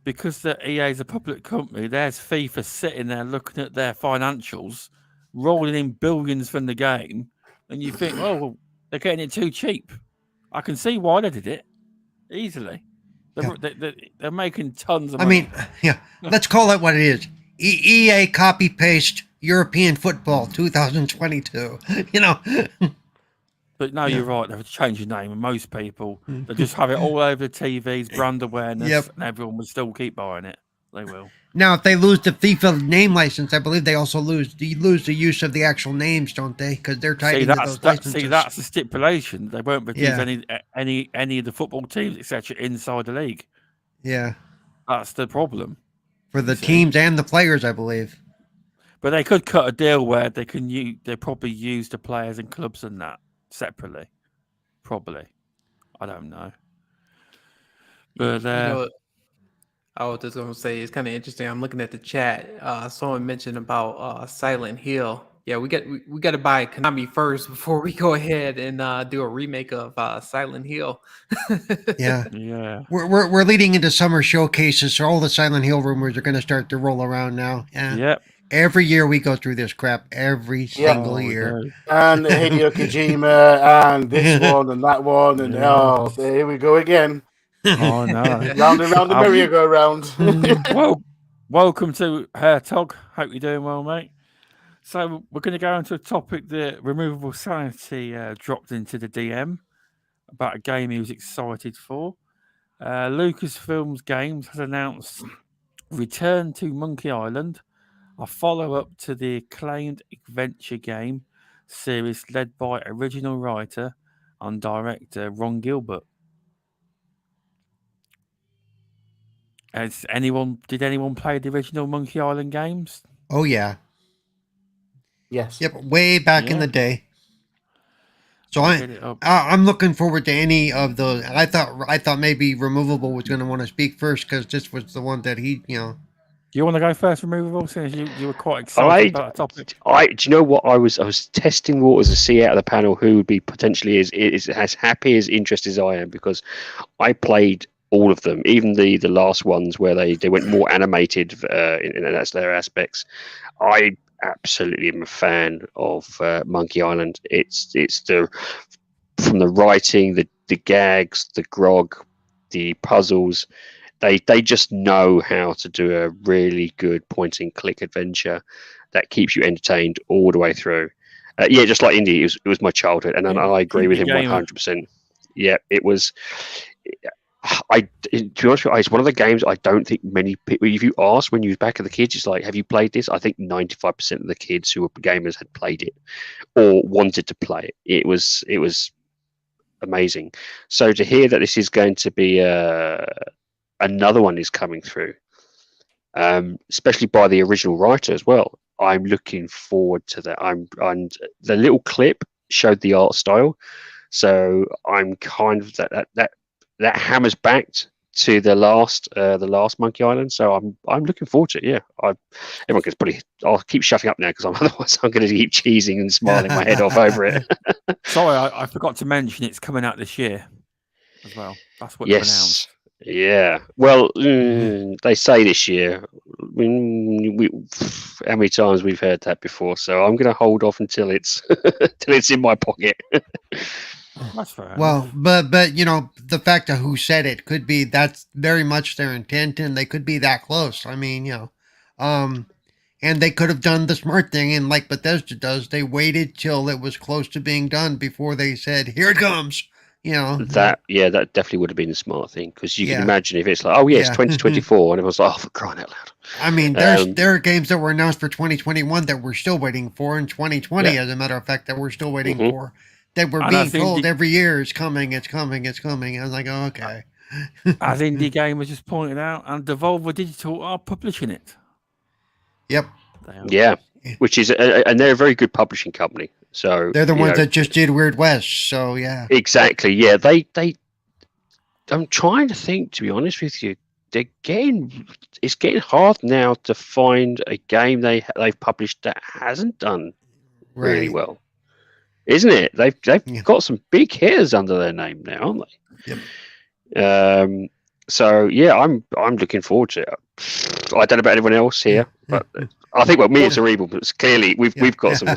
S2: because the EA is a public company, there's FIFA sitting there looking at their financials, rolling in billions from the game, and you think, oh, well, they're getting it too cheap. I can see why they did it easily. They're making tons of money.
S1: Let's call it what it is. EA copy paste European football 2022.
S2: But no, you're right. They've changed the name, and most people they just have it all over the TVs, brand awareness, and everyone will still keep buying it. They will.
S1: Now, if they lose the FIFA name license, I believe they also lose the use of the actual names, don't they? Because they're tied into those licenses.
S2: See, that's the stipulation. They won't produce any of the football teams, etc., inside the league.
S1: Yeah,
S2: that's the problem
S1: for the teams and the players, I believe.
S2: But they could cut a deal where they probably use the players and clubs and that separately. Probably, I don't know. But
S4: I was just gonna say it's kind of interesting. I'm looking at the chat. Someone mentioned about Silent Hill. Yeah, we got to buy Konami first before we go ahead and do a remake of Silent Hill.
S2: Yeah.
S1: We're leading into summer showcases, so all the Silent Hill rumors are going to start to roll around now. Yeah.
S2: Yep.
S1: Every year we go through this crap. Every single year.
S5: And Hideo Kojima and this one and that one and here we go again.
S2: Oh no.
S5: Round and round the merry-go-round.
S2: Well, welcome to Tog. Hope you're doing well, mate. So we're going to go into a topic that RemovableSanity dropped into the DM about a game he was excited for. Lucasfilms Games has announced Return to Monkey Island, a follow-up to the acclaimed adventure game series led by original writer and director Ron Gilbert. Did anyone play the original Monkey Island games?
S1: Oh yeah.
S5: Yes.
S1: Yep. Way back in
S2: Yeah.
S1: the day. So
S2: Get it up.
S1: I'm looking forward to any of those. I thought maybe Removable was going to want to speak first because this was the one that he,
S2: Do you want to go first, Removable, since you were quite excited about the topic?
S3: Do you know what I was testing waters to see out of the panel who would be potentially as happy as interested as I am, because I played all of them, even the last ones where they went more animated in that's their aspects. I absolutely am a fan of Monkey Island. It's from the writing, the gags, the grog, the puzzles. They just know how to do a really good point and click adventure that keeps you entertained all the way through. Yeah, just like Indy, it was my childhood, and I agree with him 100%. Yeah, it was. To be honest with you, it's one of the games I don't think many people. If you ask when you was back at the kids, it's like, have you played this? I think 95% of the kids who were gamers had played it or wanted to play it. It was amazing. So to hear that this is going to be another one is coming through, especially by the original writer as well. I'm looking forward to that. And the little clip showed the art style, so I'm kind of that hammers back to the last Monkey Island. So I'm looking forward to it. Yeah, everyone can probably. I'll keep shutting up now because otherwise I'm going to keep cheesing and smiling my head off over it.
S2: Sorry, I forgot to mention it's coming out this year as well. That's what they've announced.
S3: Yeah. Well, they say this year. How many times we've heard that before? So I'm going to hold off until it's in my pocket.
S2: That's fair.
S1: well, but the fact of who said it could be that's very much their intent, and they could be that close. I mean, and they could have done the smart thing, and like Bethesda does, they waited till it was close to being done before they said, "Here it comes."
S3: That definitely would have been a smart thing, because you can imagine if it's like, oh yeah, it's 2024, and everyone's like, oh, for crying out loud.
S1: I mean, there are games that were announced for 2021 that we're still waiting for, and 2020, as a matter of fact, that we're still waiting for. That we're being told every year it's coming, it's coming, it's coming. I was like, oh, okay.
S2: As Indie Gamers just pointed out, and Devolver Digital are publishing it.
S1: Yep.
S3: Yeah, which is and they're a very good publishing company. So
S1: they're the ones that just did Weird West. So yeah.
S3: Exactly. Yeah, they. I'm trying to think. To be honest with you, it's getting hard now to find a game they've published that hasn't done really well. Isn't it? They've got some big hitters under their name now, aren't they?
S1: Yep.
S3: So yeah, I'm looking forward to it. I don't know about anyone else here, but I think me and Cerebral, but clearly we've got some.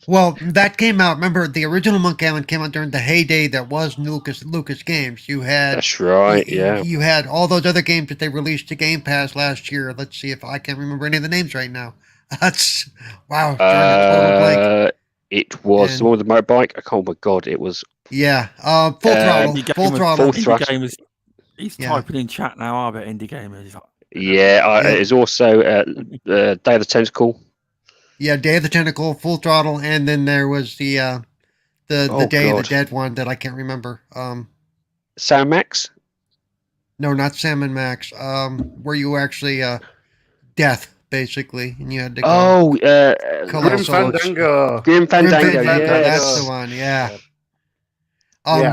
S1: Well, that came out. Remember, the original Monkey Island came out during the heyday that was Lucas Games. You had
S3: that's right.
S1: You had all those other games that they released to Game Pass last year. Let's see if I can't remember any of the names right now. That's wow. Total blank.
S3: It was the one with the motorbike. Oh my god, it was.
S1: Yeah, Full Throttle.
S2: Gamers, he's typing in chat now. I bet Indie Gamers.
S3: It's also Day of the Tentacle.
S1: Yeah, Day of the Tentacle, Full Throttle, and then there was the Day of the Dead one that I can't remember.
S3: Sam Max?
S1: No, not Sam and Max. Where you actually death basically, and you had to go.
S5: Grim Fandango.
S3: Grim Fandango.
S1: That's the one. Yeah.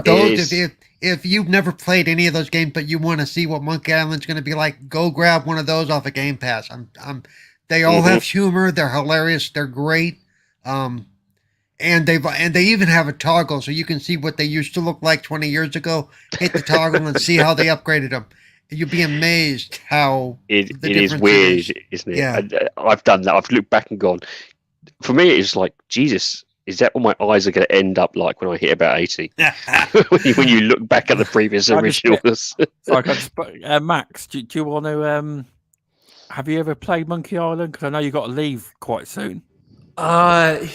S1: Those if you've never played any of those games, but you want to see what Monkey Island's going to be like, go grab one of those off of Game Pass. They all have humor. They're hilarious. They're great. And they even have a toggle so you can see what they used to look like 20 years ago. Hit the toggle and see how they upgraded them. You'd be amazed how
S3: it is weird, isn't it? Yeah. I've done that. I've looked back and gone. For me, it's like Jesus. is that what my eyes are going to end up like when I hit about 80? when you look back at the previous originals.
S2: Max, do you want to? Have you ever played Monkey Island? Because I know you got to leave quite soon.
S4: I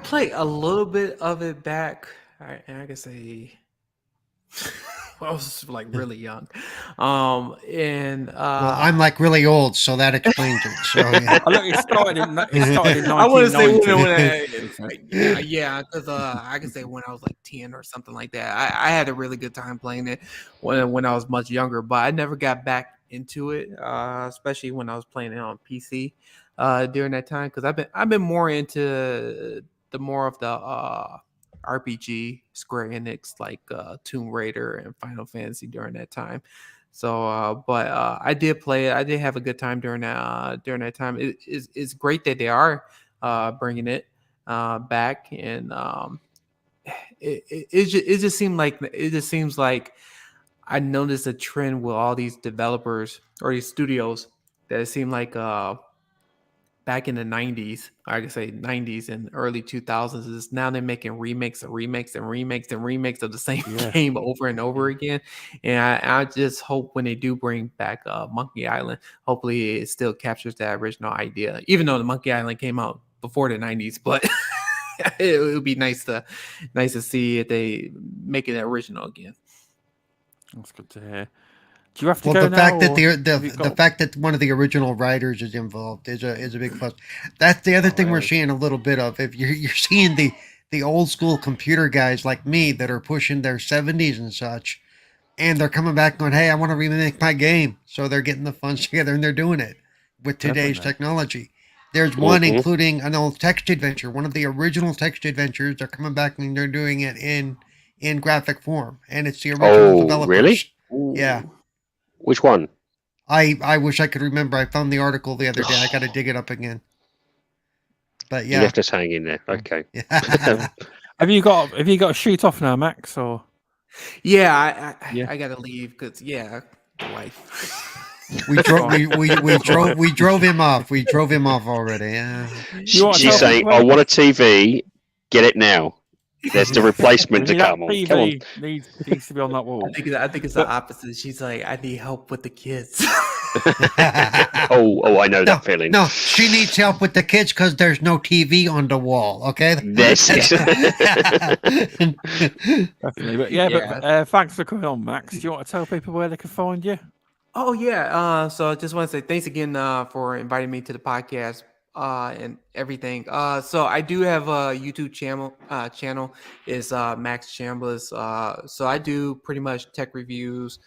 S4: played a little bit of it back. I can say I was like really young.
S1: Well, I'm like really old, so that explains it. So yeah.
S2: Look, it started in 1990.
S4: I want to say because I can say when I was like 10 or something like that. I had a really good time playing it when I was much younger, but I never got back into it, especially when I was playing it on PC during that time. Because I've been more into the RPG Square Enix, like Tomb Raider and Final Fantasy during that time. So, but I did play it. I did have a good time during that time. It's great that they are bringing it back, and it just seems like I noticed a trend with all these developers or these studios that it seemed like back in the 90s, I could say 90s and early 2000s, is now they're making remakes of the same game over and over again. And I just hope when they do bring back Monkey Island, hopefully it still captures that original idea, even though the Monkey Island came out before the 90s, but it would be nice to see if they make it original again.
S2: That's good to hear. Do you have to
S1: well,
S2: go
S1: the
S2: now,
S1: fact that the fact that one of the original writers is involved is a big plus. That's the other thing we're seeing a little bit of. If you're seeing the old school computer guys like me that are pushing their 70s and such, and they're coming back going, "Hey, I want to remake my game," so they're getting the funds together and they're doing it with today's technology. There's one including an old text adventure, one of the original text adventures. They're coming back and they're doing it in graphic form, and it's the original developers.
S3: Really?
S1: Yeah.
S3: Which one?
S1: I wish I could remember. I found the article the other day. I got to dig it up again. But yeah,
S3: You left us hanging there. Okay.
S2: Have you got to shoot off now, Max? Or
S4: I got to leave because the wife.
S1: we drove him off. We drove him off already. Yeah.
S3: She's saying, "I want a TV. Get it now." There's the replacement to come on.
S2: TV
S3: Come on.
S2: Needs to be on that wall.
S4: I think it's the opposite. She's like, I need help with the kids.
S3: oh, I know that feeling.
S1: No, she needs help with the kids because there's no TV on the wall. Okay.
S3: That's it.
S2: Definitely, but thanks for coming on, Max. Do you want to tell people where they can find you?
S4: Oh yeah. So I just want to say thanks again for inviting me to the podcast. And everything. So I do have a YouTube channel. Is Max Chambliss. So I do pretty much tech reviews,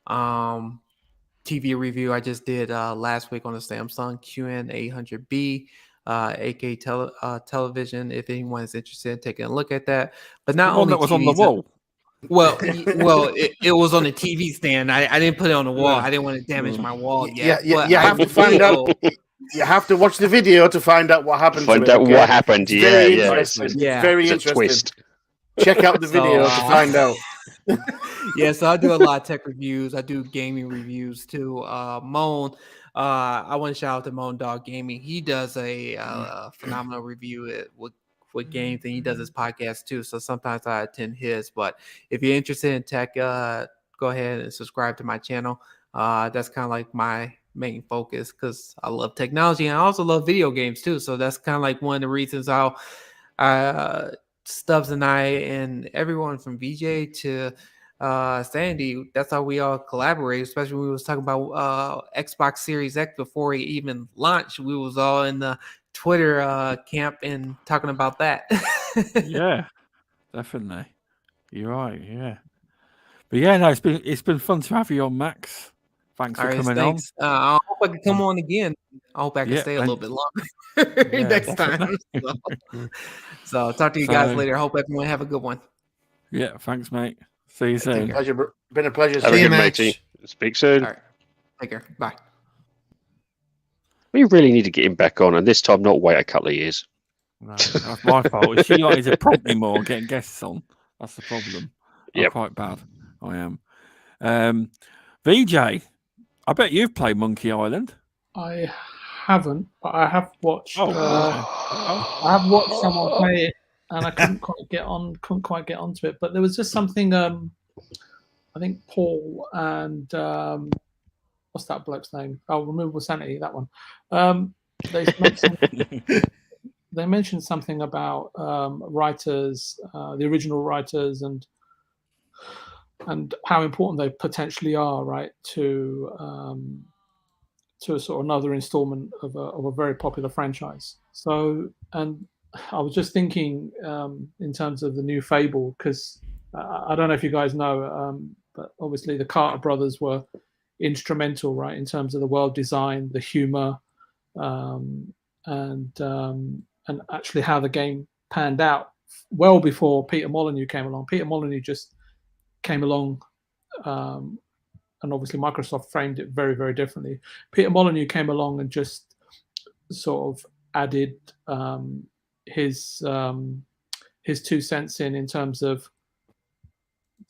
S4: TV review. I just did last week on the Samsung QN800B, AK television. If anyone is interested in taking a look at that, but not only
S2: that was on the wall.
S4: Well, it was on the TV stand. I didn't put it on the wall. I didn't want to damage my wall yet.
S5: Yeah, you have to find out. You have to watch the video to find out what happened.
S3: What happened?
S5: Very interesting. Very interesting.
S3: Twist.
S5: Check out the video to find out.
S4: So I do a lot of tech reviews. I do gaming reviews too. Moan, I want to shout out to Moan Dog Gaming. He does a phenomenal review with games, and he does his podcast too. So sometimes I attend his. But if you're interested in tech, go ahead and subscribe to my channel. That's kind of like my main focus because I love technology and I also love video games too. So that's kind of like one of the reasons how Stubbs and I and everyone from VJ to Sandy, that's how we all collaborate, especially when we was talking about Xbox Series X before it even launched. We was all in the Twitter camp and talking about that.
S2: Yeah, definitely. You're right, yeah. But yeah, no, it's been fun to have you on, Max. Thanks for coming on.
S4: I hope I can come on again. I hope I can stay a little bit longer next time. So talk to you guys later. I hope everyone have a good one.
S2: Yeah, thanks, mate. See you soon.
S5: Been a pleasure.
S3: Have a good matey. Speak soon.
S4: All right. Take care. Bye.
S3: We really need to get him back on, and this time not wait a couple of years.
S2: No, that's my fault. She likes to prompt me more getting guests on. That's the problem. I'm quite bad. I am. VJ, I bet you've played Monkey Island.
S6: I haven't, but I have watched. I have watched someone play it and I couldn't quite get onto it. But there was just something. I think Paul and what's that bloke's name? Oh, RemovableSanity, that one. They mentioned something about writers, the original writers, and how important they potentially are, right, to a sort of another installment of a very popular franchise. So, and I was just thinking in terms of the new Fable, because I don't know if you guys know, but obviously the Carter brothers were instrumental, right, in terms of the world design, the humor, and actually how the game panned out well before Peter Molyneux came along. Peter Molyneux just came along, and obviously Microsoft framed it very, very differently. Peter Molyneux came along and just sort of added his 2 cents in terms of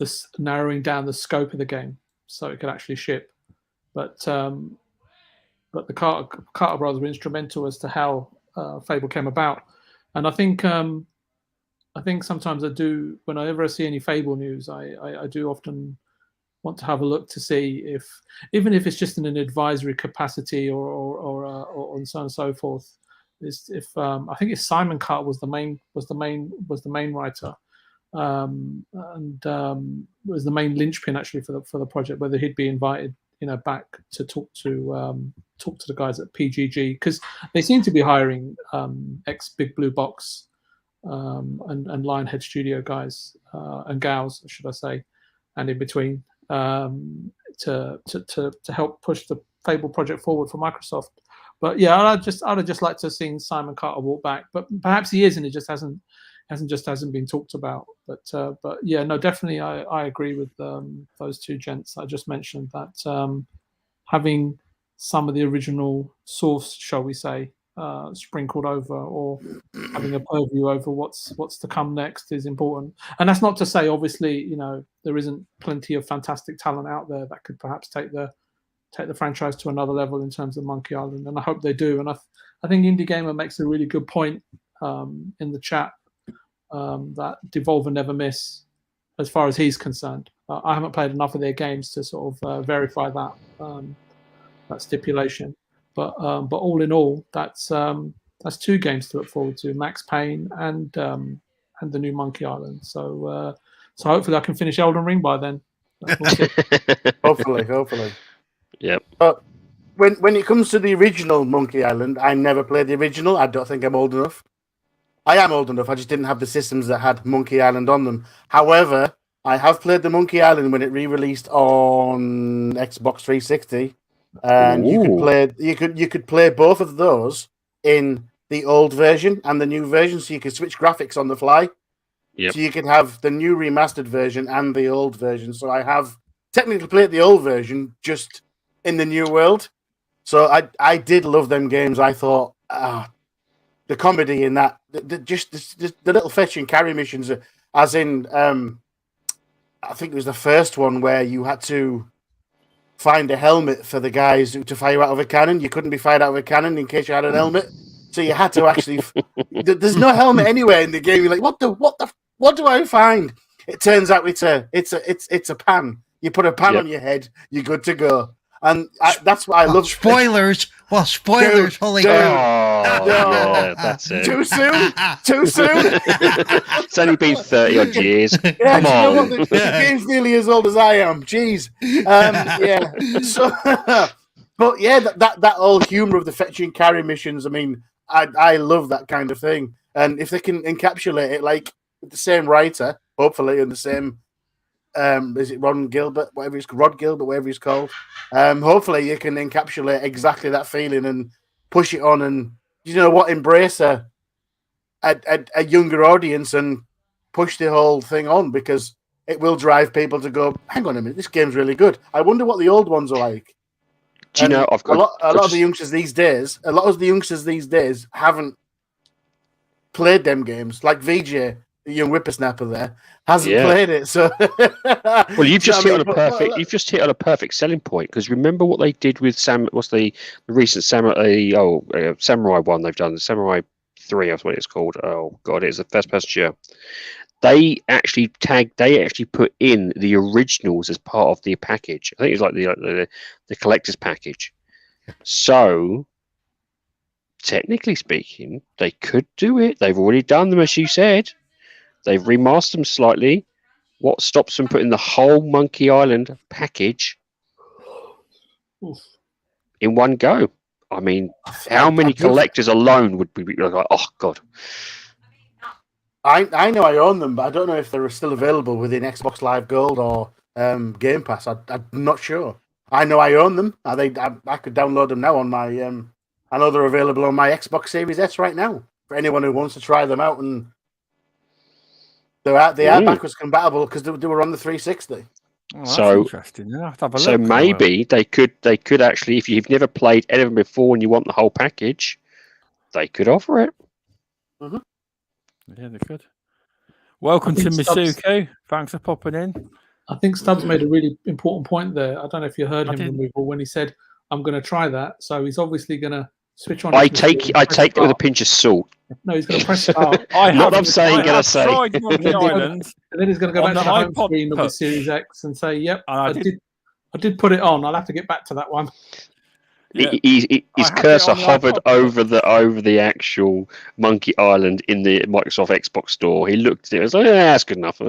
S6: this narrowing down the scope of the game so it could actually ship. But the Carter brothers were instrumental as to how Fable came about. And I think sometimes whenever I see any Fable news, I do often want to have a look to see if, even if it's just in an advisory capacity or and so on and so forth, if I think it's Simon Carter was the main writer, and was the main linchpin actually for the project, whether he'd be invited back to talk to the guys at PGG, because they seem to be hiring ex Big Blue Box and Lionhead Studio guys and gals, should I say, and in between, to help push the Fable project forward for Microsoft. But yeah, I'd have just liked to have seen Simon Carter walk back, but perhaps he is, and it just hasn't been talked about. But yeah, no, definitely I agree with those two gents I just mentioned, that having some of the original source, shall we say, sprinkled over, or having a purview over what's to come next is important. And that's not to say, obviously, there isn't plenty of fantastic talent out there that could perhaps take the franchise to another level in terms of Monkey Island, and I hope they do. And I think Indie Gamer makes a really good point in the chat, that Devolver never miss, as far as he's concerned. I haven't played enough of their games to sort of verify that stipulation, but all in all, that's 2 games to look forward to: Max Payne and the new Monkey Island. So hopefully I can finish Elden Ring by then.
S5: Hopefully.
S3: Yep.
S5: But when it comes to the original Monkey Island, I never played the original. I don't think I'm old enough. I am old enough. I just didn't have the systems that had Monkey Island on them. However, I have played the Monkey Island when it re-released on Xbox 360, and you could play both of those in the old version and the new version, so you could switch graphics on the fly.
S3: Yep.
S5: So you could have the new remastered version and the old version. So I have technically played the old version just in the new world. So I did love them games. I thought the comedy in that, the little fetch and carry missions, as in I think it was the first one where you had to find a helmet for the guys to fire out of a cannon. You couldn't be fired out of a cannon in case you had an helmet, so you had to actually. There's no helmet anywhere in the game. You're like, what do I find? It turns out it's a pan. You put a pan on your head, you're good to go. And that's what I love.
S1: Spoilers. Well, spoilers. Holy cow.
S3: Yeah, that's it.
S5: Too soon? Too soon?
S3: It's only been 30 odd years.
S5: Yeah,
S3: Come on.
S5: You know what? The game's nearly as old as I am. Jeez. Yeah. So, but yeah, that old humor of the fetch and carry missions. I mean, I love that kind of thing. And if they can encapsulate it like the same writer, hopefully, and the same. Is it Rod Gilbert, whatever he's called? Hopefully, you can encapsulate exactly that feeling and push it on, and embrace a younger audience and push the whole thing on, because it will drive people to go, hang on a minute, this game's really good. I wonder what the old ones are like.
S3: Do you know?
S5: A lot of the youngsters these days haven't played them games, like VJ. The young whippersnapper there hasn't played it, so
S3: well, you've just hit on a perfect selling point, because remember what they did with what's the recent samurai one they've done, the Samurai 3. That's what it's called. Oh god, it's the first-person shooter. They actually put in the originals as part of the package. I think it's like the collector's package. So, technically speaking, they could do it. They've already done them, as you said. They've remastered them slightly. What stops them putting the whole Monkey Island package in one go? I mean, how many collectors alone would be like, oh god?
S5: I know I own them, but I don't know if they're still available within Xbox Live Gold or Game Pass. I'm not sure. I know I own them. I could download them now on my. I know they're available on my Xbox Series S right now for anyone who wants to try them out, and they are backwards compatible because they were on the 360.
S2: Oh, that's interesting. Yeah, have to have a
S3: so
S2: look.
S3: Maybe they could actually, if you've never played any of them before and you want the whole package, they could offer it.
S5: Mm-hmm.
S2: Yeah, they could. Welcome to Misuko. Thanks for popping in.
S6: I think Stubbs made a really important point there. I don't know if you heard him, Removal, when he said, "I'm going to try that." So he's obviously going to switch on.
S3: I take it with a pinch of salt.
S6: No, he's going to press start.
S3: Not I'm saying, going to say.
S2: Tried Monkey Island,
S6: and then he's going to go back to the home screen of the Series X and say, "Yep, I did put it on. I'll have to get back to that one."
S3: Yeah. His cursor hovered over the actual Monkey Island in the Microsoft Xbox store. He looked at it and was like, that's good enough.
S2: I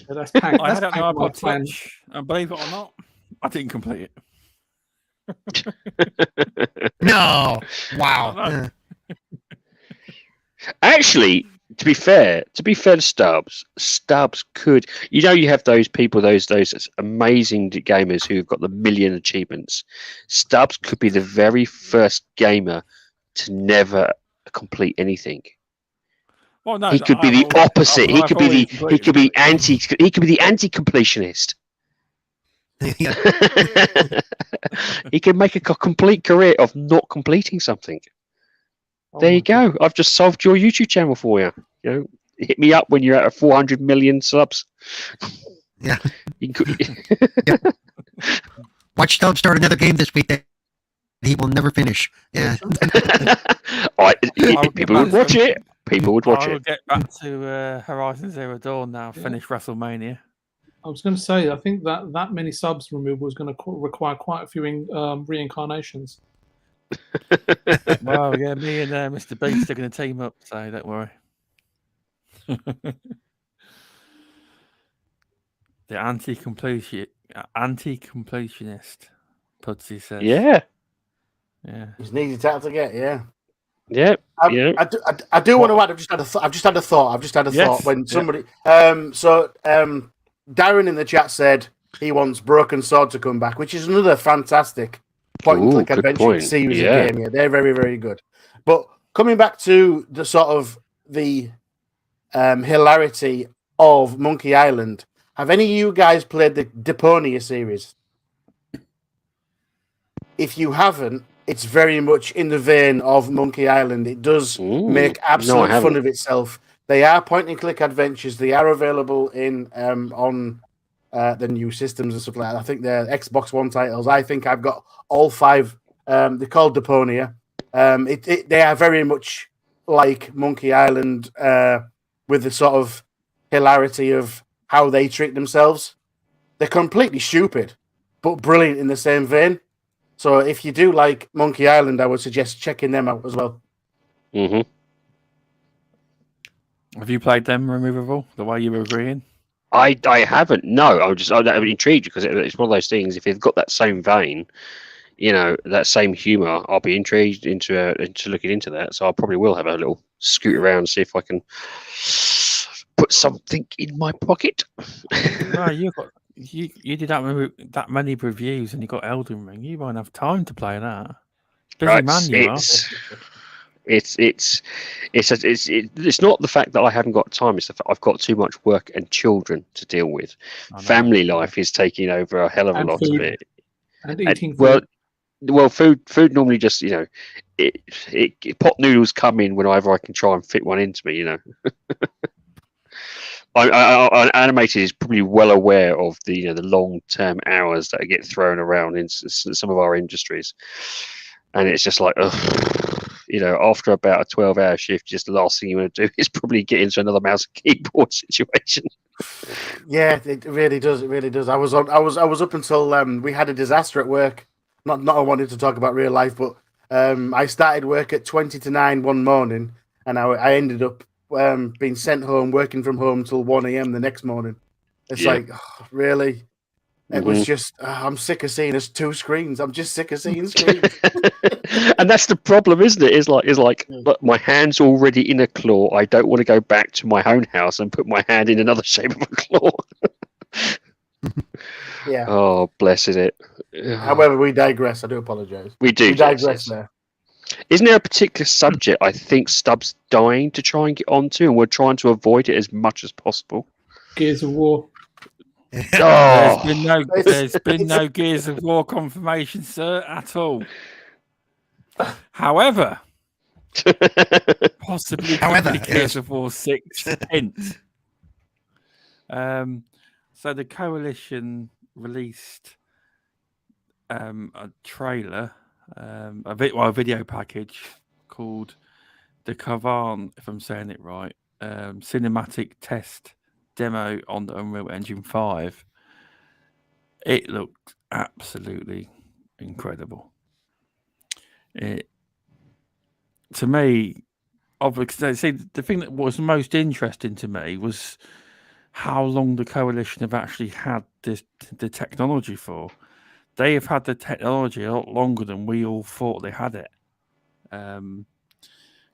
S2: had it on the iPod Touch, and believe it or not, I didn't complete it.
S1: No. Wow.
S3: Actually, to be fair to Stubbs could. You have those people, those amazing gamers who've got the million achievements. Stubbs could be the very first gamer to never complete anything.
S2: Well, no,
S3: he could be the opposite. He could be the anti-completionist. He can make a complete career of not completing something. There you go. I've just solved your YouTube channel for you. Hit me up when you're at 400 million subs.
S1: Yeah. Yeah. Watch Stubbs start another game this week that he will never finish. Yeah.
S3: People would watch it. People would watch it.
S2: I'll get back to Horizon Zero Dawn now. Finish WrestleMania.
S6: I was going to say, I think that many subs removal is going to require quite a few reincarnations.
S2: Well, yeah, me and Mr. Beast are going to team up, so don't worry. The anti-completionist, Pudsey says.
S3: Yeah.
S5: It's an easy title to get. Yeah.
S3: Yeah.
S5: I do want to add. I've just had a thought when somebody. Darren in the chat said he wants Broken Sword to come back, which is another fantastic point-and-click adventure series of game. Yeah, they're very, very good. But coming back to the sort of the hilarity of Monkey Island, have any of you guys played the Deponia series? If you haven't, it's very much in the vein of Monkey Island. It does make absolute fun of itself. They are point-and-click adventures. They are available in on the new systems and stuff like that. I think they're Xbox One titles. I think I've got all 5. They're called Deponia. They are very much like Monkey Island with the sort of hilarity of how they treat themselves. They're completely stupid, but brilliant in the same vein. So if you do like Monkey Island, I would suggest checking them out as well.
S3: Mm-hmm.
S2: Have you played them, Removable, the way you were agreeing?
S3: I haven't. No, I'm intrigued because it's one of those things. If they've got that same vein, that same humor, I'll be intrigued into looking into that. So I probably will have a little scoot around and see if I can put something in my pocket.
S2: No, you did that many reviews and you got Elden Ring. You won't have time to play that. Busy man, you are.
S3: It's not the fact that I haven't got time. It's the fact I've got too much work and children to deal with. Family life is taking over a hell of a lot of it.
S6: And eating food.
S3: Well, food normally just pot noodles come in whenever I can try and fit one into me. Animated is probably well aware of the long-term hours that get thrown around in some of our industries, and it's just like, ugh. after about a 12-hour shift, just the last thing you want to do is probably get into another mouse and keyboard situation.
S5: Yeah, it really does. It really does. I was up until we had a disaster at work. Not I wanted to talk about real life, but I started work at 20 to 9 one morning, and I ended up being sent home, working from home till 1 a.m. the next morning. It's like, really? It was just, I'm sick of seeing us 2 screens. I'm just sick of seeing screens.
S3: And that's the problem, isn't it? It's like look, my hand's already in a claw. I don't want to go back to my own house and put my hand in another shape of a claw.
S5: Yeah.
S3: Oh, bless it.
S5: However, we digress. I do apologise.
S3: We do.
S5: We digress there.
S3: Isn't there a particular subject I think Stubbs dying to try and get onto, and we're trying to avoid it as much as possible?
S6: Gears of War.
S3: Oh,
S2: There's been no Gears of War confirmation, sir, at all. However, possibly Gears of War 6 hint. So the Coalition released a trailer, a video package called the Cavern, if I'm saying it right, cinematic test demo on the Unreal Engine 5. It looked absolutely incredible. To me, obviously, the thing that was most interesting to me was how long the Coalition have actually had the technology for. They have had the technology a lot longer than we all thought they had it.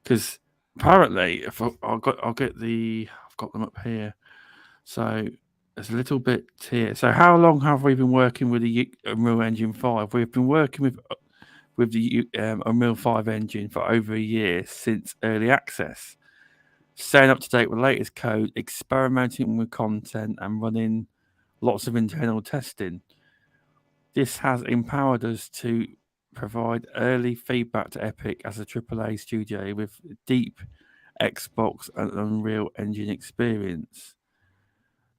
S2: Because apparently, I've got them up here. So there's a little bit here. So how long have we been working with the Unreal Engine 5? We've been working with the Unreal 5 engine for over a year since early access, staying up to date with latest code, experimenting with content, and running lots of internal testing. This has empowered us to provide early feedback to Epic as a AAA studio with deep Xbox and Unreal Engine experience.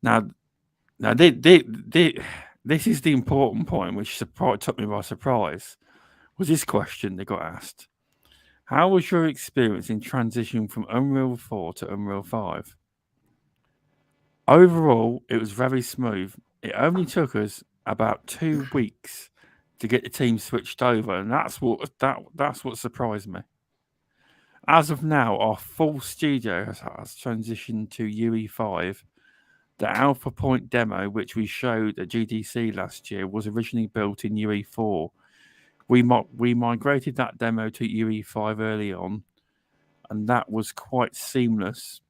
S2: Now, this is the important point, which took me by surprise. Was this question they got asked? How was your experience in transitioning from Unreal 4 to Unreal 5? Overall, it was very smooth. It only took us about 2 weeks to get the team switched over, and that's what surprised me. As of now, our full studio has transitioned to UE5. The Alpha Point demo, which we showed at GDC last year, was originally built in UE4. We migrated that demo to UE5 early on, and that was quite seamless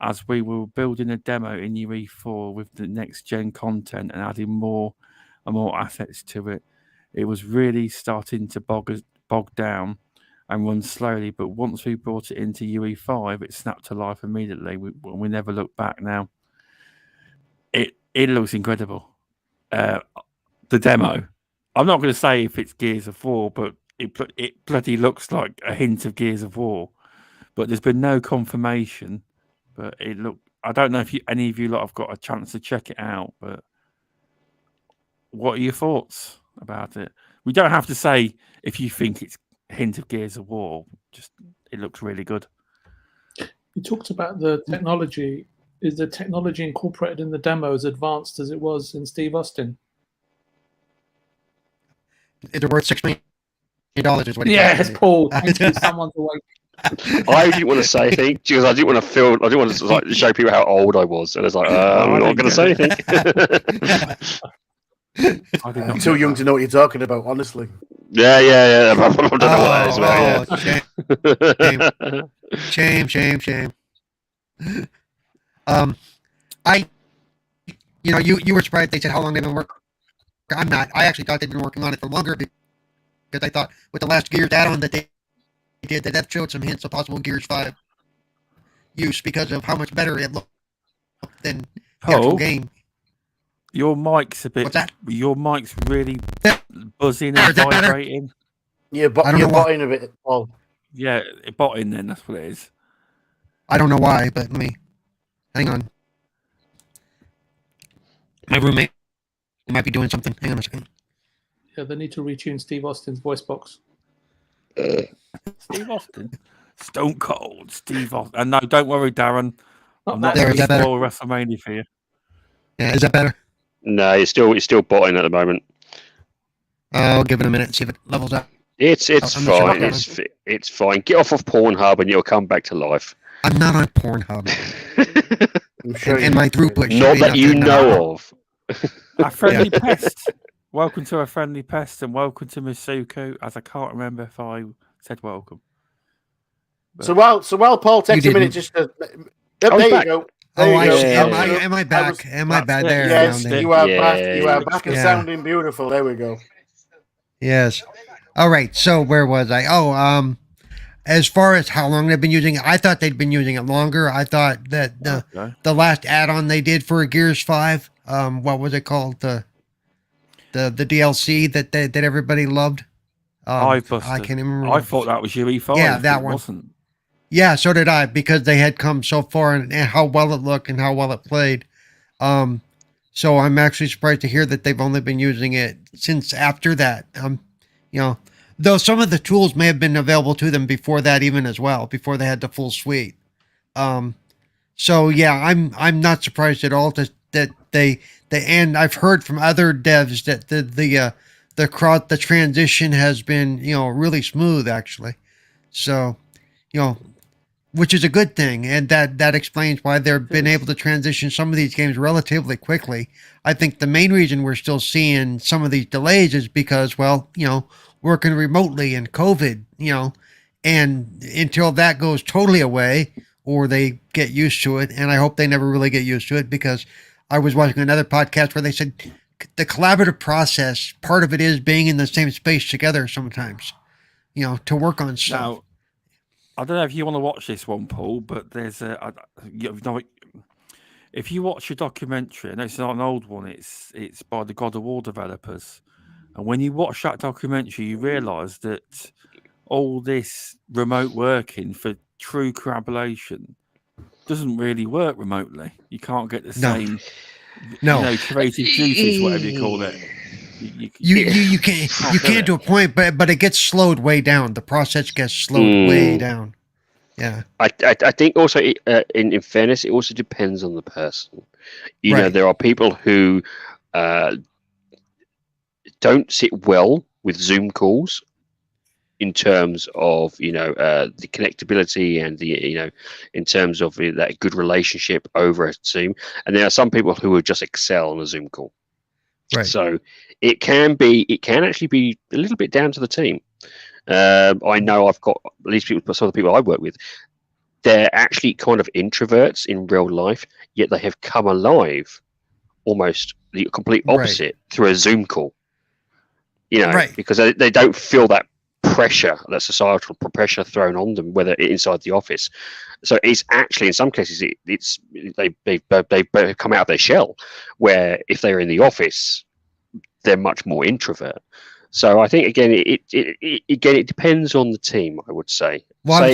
S2: as we were building a demo in UE4 with the next gen content and adding more and more assets to it. It was really starting to bog down and run slowly, but once we brought it into UE5, it snapped to life immediately. We never looked back now. It looks incredible. The demo. I'm not going to say if it's Gears of War, but it bloody looks like a hint of Gears of War. But there's been no confirmation. But it looked. I don't know if any of you lot have got a chance to check it out. But what are your thoughts about it? We don't have to say if you think it's a hint of Gears of War. Just it looks really good.
S6: You talked about the technology. Is the technology incorporated in the demo as advanced as it was in Steve Austin?
S1: They're worth $6 million is what he
S6: Yes, Paul. Thank you. Someone's awake.
S3: I didn't want to say anything because I didn't want to show people how old I was, and I was like, I'm not going to say anything.
S5: I'm too young to know what you're talking about, honestly.
S3: Yeah. I don't know what that is. Well,
S1: Shame. You were surprised they said how long they've been working. I'm not. I actually thought they'd been working on it for longer because I thought with the last Gears add-on that they did, that showed some hints of possible Gears 5 use because of how much better it looked than the actual game.
S2: Your mic's a bit.
S1: What's that?
S2: Your mic's really buzzing and vibrating.
S5: Yeah, but you're botting a bit, Paul.
S2: Yeah, botting then, that's what it is.
S1: I don't know why, but let me hang on. My roommate might be doing something. Hang on a second.
S6: Yeah, they need to retune Steve Austin's voice box.
S2: Steve Austin, Stone Cold Steve Austin. And no, don't worry, Darren. I'm not
S6: There,
S2: going
S1: is
S2: to
S1: that better?
S2: spoil WrestleMania for you.
S1: Yeah, is that better?
S3: No, it's still botting at the moment.
S1: I'll give it a minute and see if it levels up.
S3: It's
S1: I'm not sure
S3: fine.
S1: about
S3: It's fine. Get off of Pornhub and you'll come back to life.
S1: I'm not on Pornhub,
S5: I'm sure
S1: and my throughput should
S3: Not
S1: be
S3: that you
S1: nothing
S3: know of.
S2: A friendly pest. Welcome to a friendly pest, and welcome to Misuko. As I can't remember if I said welcome.
S5: So while Paul takes a minute
S1: didn't.
S5: just to.
S3: I was
S5: There you
S3: back.
S5: go.
S1: Oh,
S5: There you
S1: I
S5: go.
S1: see.
S3: Yeah.
S1: Am I back? Am I
S2: That's
S1: bad
S2: it.
S1: there?
S5: Yes,
S1: Now then.
S5: you are
S3: Yeah.
S5: back. You are back and
S1: Yeah.
S5: sounding beautiful. There we go.
S1: Yes. All right. So where was I? Oh, as far as how long they've been using it, I thought they'd been using it longer. I thought that the last add-on they did for Gears 5, what was it called? The DLC that everybody loved. I can't even remember.
S2: I thought that was UE5.
S1: Yeah, that
S2: it
S1: one.
S2: wasn't.
S1: Yeah, so did I, because they had come so far and how well it looked and how well it played. So I'm actually surprised to hear that they've only been using it since after that. Though some of the tools may have been available to them before that even as well, before they had the full suite. So yeah, I'm not surprised at all that they and I've heard from other devs that the transition has been really smooth actually. So which is a good thing, and that explains why they've been able to transition some of these games relatively quickly. I think the main reason we're still seeing some of these delays is because, working remotely and COVID, and until that goes totally away or they get used to it, and I hope they never really get used to it, because I was watching another podcast where they said the collaborative process, part of it is being in the same space together sometimes, to work on stuff.
S2: Now, I don't know if you want to watch this one, Paul, but there's if you watch a documentary, and it's not an old one, it's by the God of War developers, and when you watch that documentary, you realise that all this remote working for true collaboration doesn't really work remotely. You can't get the same, creative juices, whatever you call it.
S1: You can't to a point, but it gets slowed way down. The process gets slowed way down. Yeah,
S3: I think also in fairness, it also depends on the person. There are people who don't sit well with Zoom calls in terms of the connectability and the in terms of that good relationship over a Zoom, and there are some people who will just excel on a Zoom call.
S1: right.
S3: So it can actually be a little bit down to the team. I know I've got at least some of the people I work with, they're actually kind of introverts in real life, yet they have come alive almost the complete opposite through a Zoom call. Because they don't feel that pressure, that societal pressure thrown on them, whether inside the office. So it's actually, in some cases, they've come out of their shell, where if they're in the office, they're much more introvert. So I think again, it depends on the team, I would say.
S1: Well,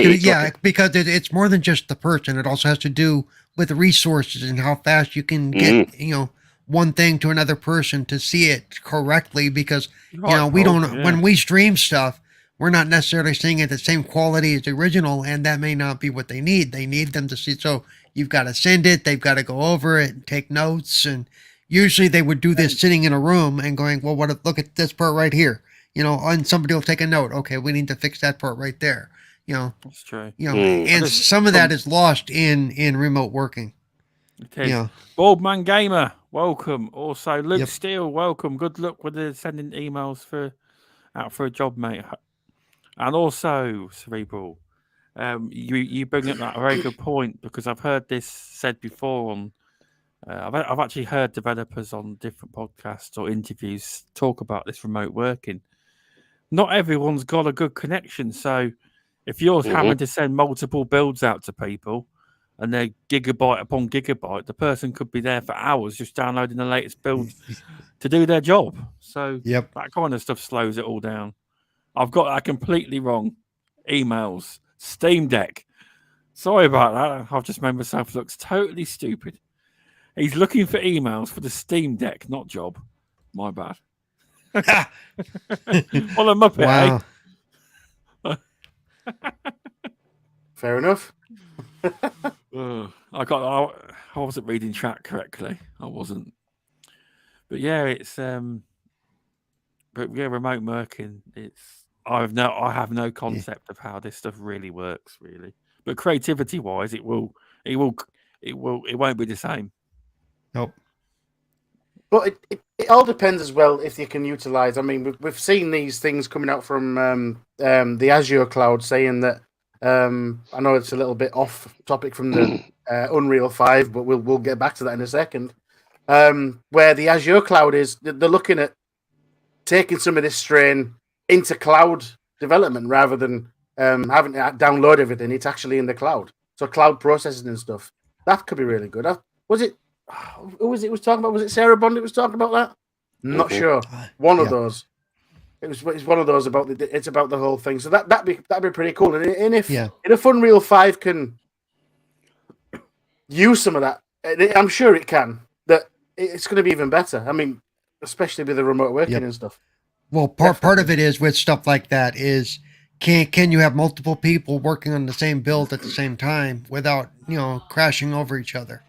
S1: because it's more than just the person. It also has to do with the resources and how fast you can get one thing to another person to see it correctly. Because we don't when we stream stuff, we're not necessarily seeing it the same quality as the original, and that may not be what they need. They need them to see. So you've got to send it. They've got to go over it and take notes. And usually they would do this sitting in a room and going, well, look at this part right here. And somebody will take a note. Okay, we need to fix that part right there.
S2: That's true.
S1: And some of that is lost in remote working.
S2: It is. Baldman Gamer, welcome. Also, Luke Steele, welcome. Good luck with sending emails out for a job, mate. And also, Cerebral, you bring up that very good point, because I've heard this said before on. I've actually heard developers on different podcasts or interviews talk about this remote working. Not everyone's got a good connection, so if you're having to send multiple builds out to people and they're gigabyte upon gigabyte, the person could be there for hours just downloading the latest build to do their job. So that kind of stuff slows it all down. I've got that completely wrong. Emails, Steam Deck. Sorry about that. I've just made myself look totally stupid. He's looking for emails for the Steam Deck, not job. My bad. Well, a muppet,
S1: wow.
S2: eh?
S5: Fair enough.
S2: I wasn't reading chat correctly. I wasn't. But yeah, it's but yeah, remote working. I have no concept of how this stuff really works, really. But creativity wise, it won't be the same.
S1: Nope.
S5: But it all depends as well if you can utilize. I mean, we've seen these things coming out from the Azure cloud saying that. I know it's a little bit off topic from the Unreal 5, but we'll get back to that in a second. Where the Azure cloud is, they're looking at taking some of this strain into cloud development rather than having to download everything. It's actually in the cloud, so cloud processing and stuff. That could be really good. Was it? Who was it? Was talking about? Was it Sarah Bond? It was talking about that. Not sure. One of those. It's one of those about it's about the whole thing. So that'd be pretty cool. And if Unreal 5 can use some of that, I'm sure it can. That it's going to be even better. I mean, especially with the remote working and stuff.
S1: Well, part of it is with stuff like that is can you have multiple people working on the same build at the same time without crashing over each other?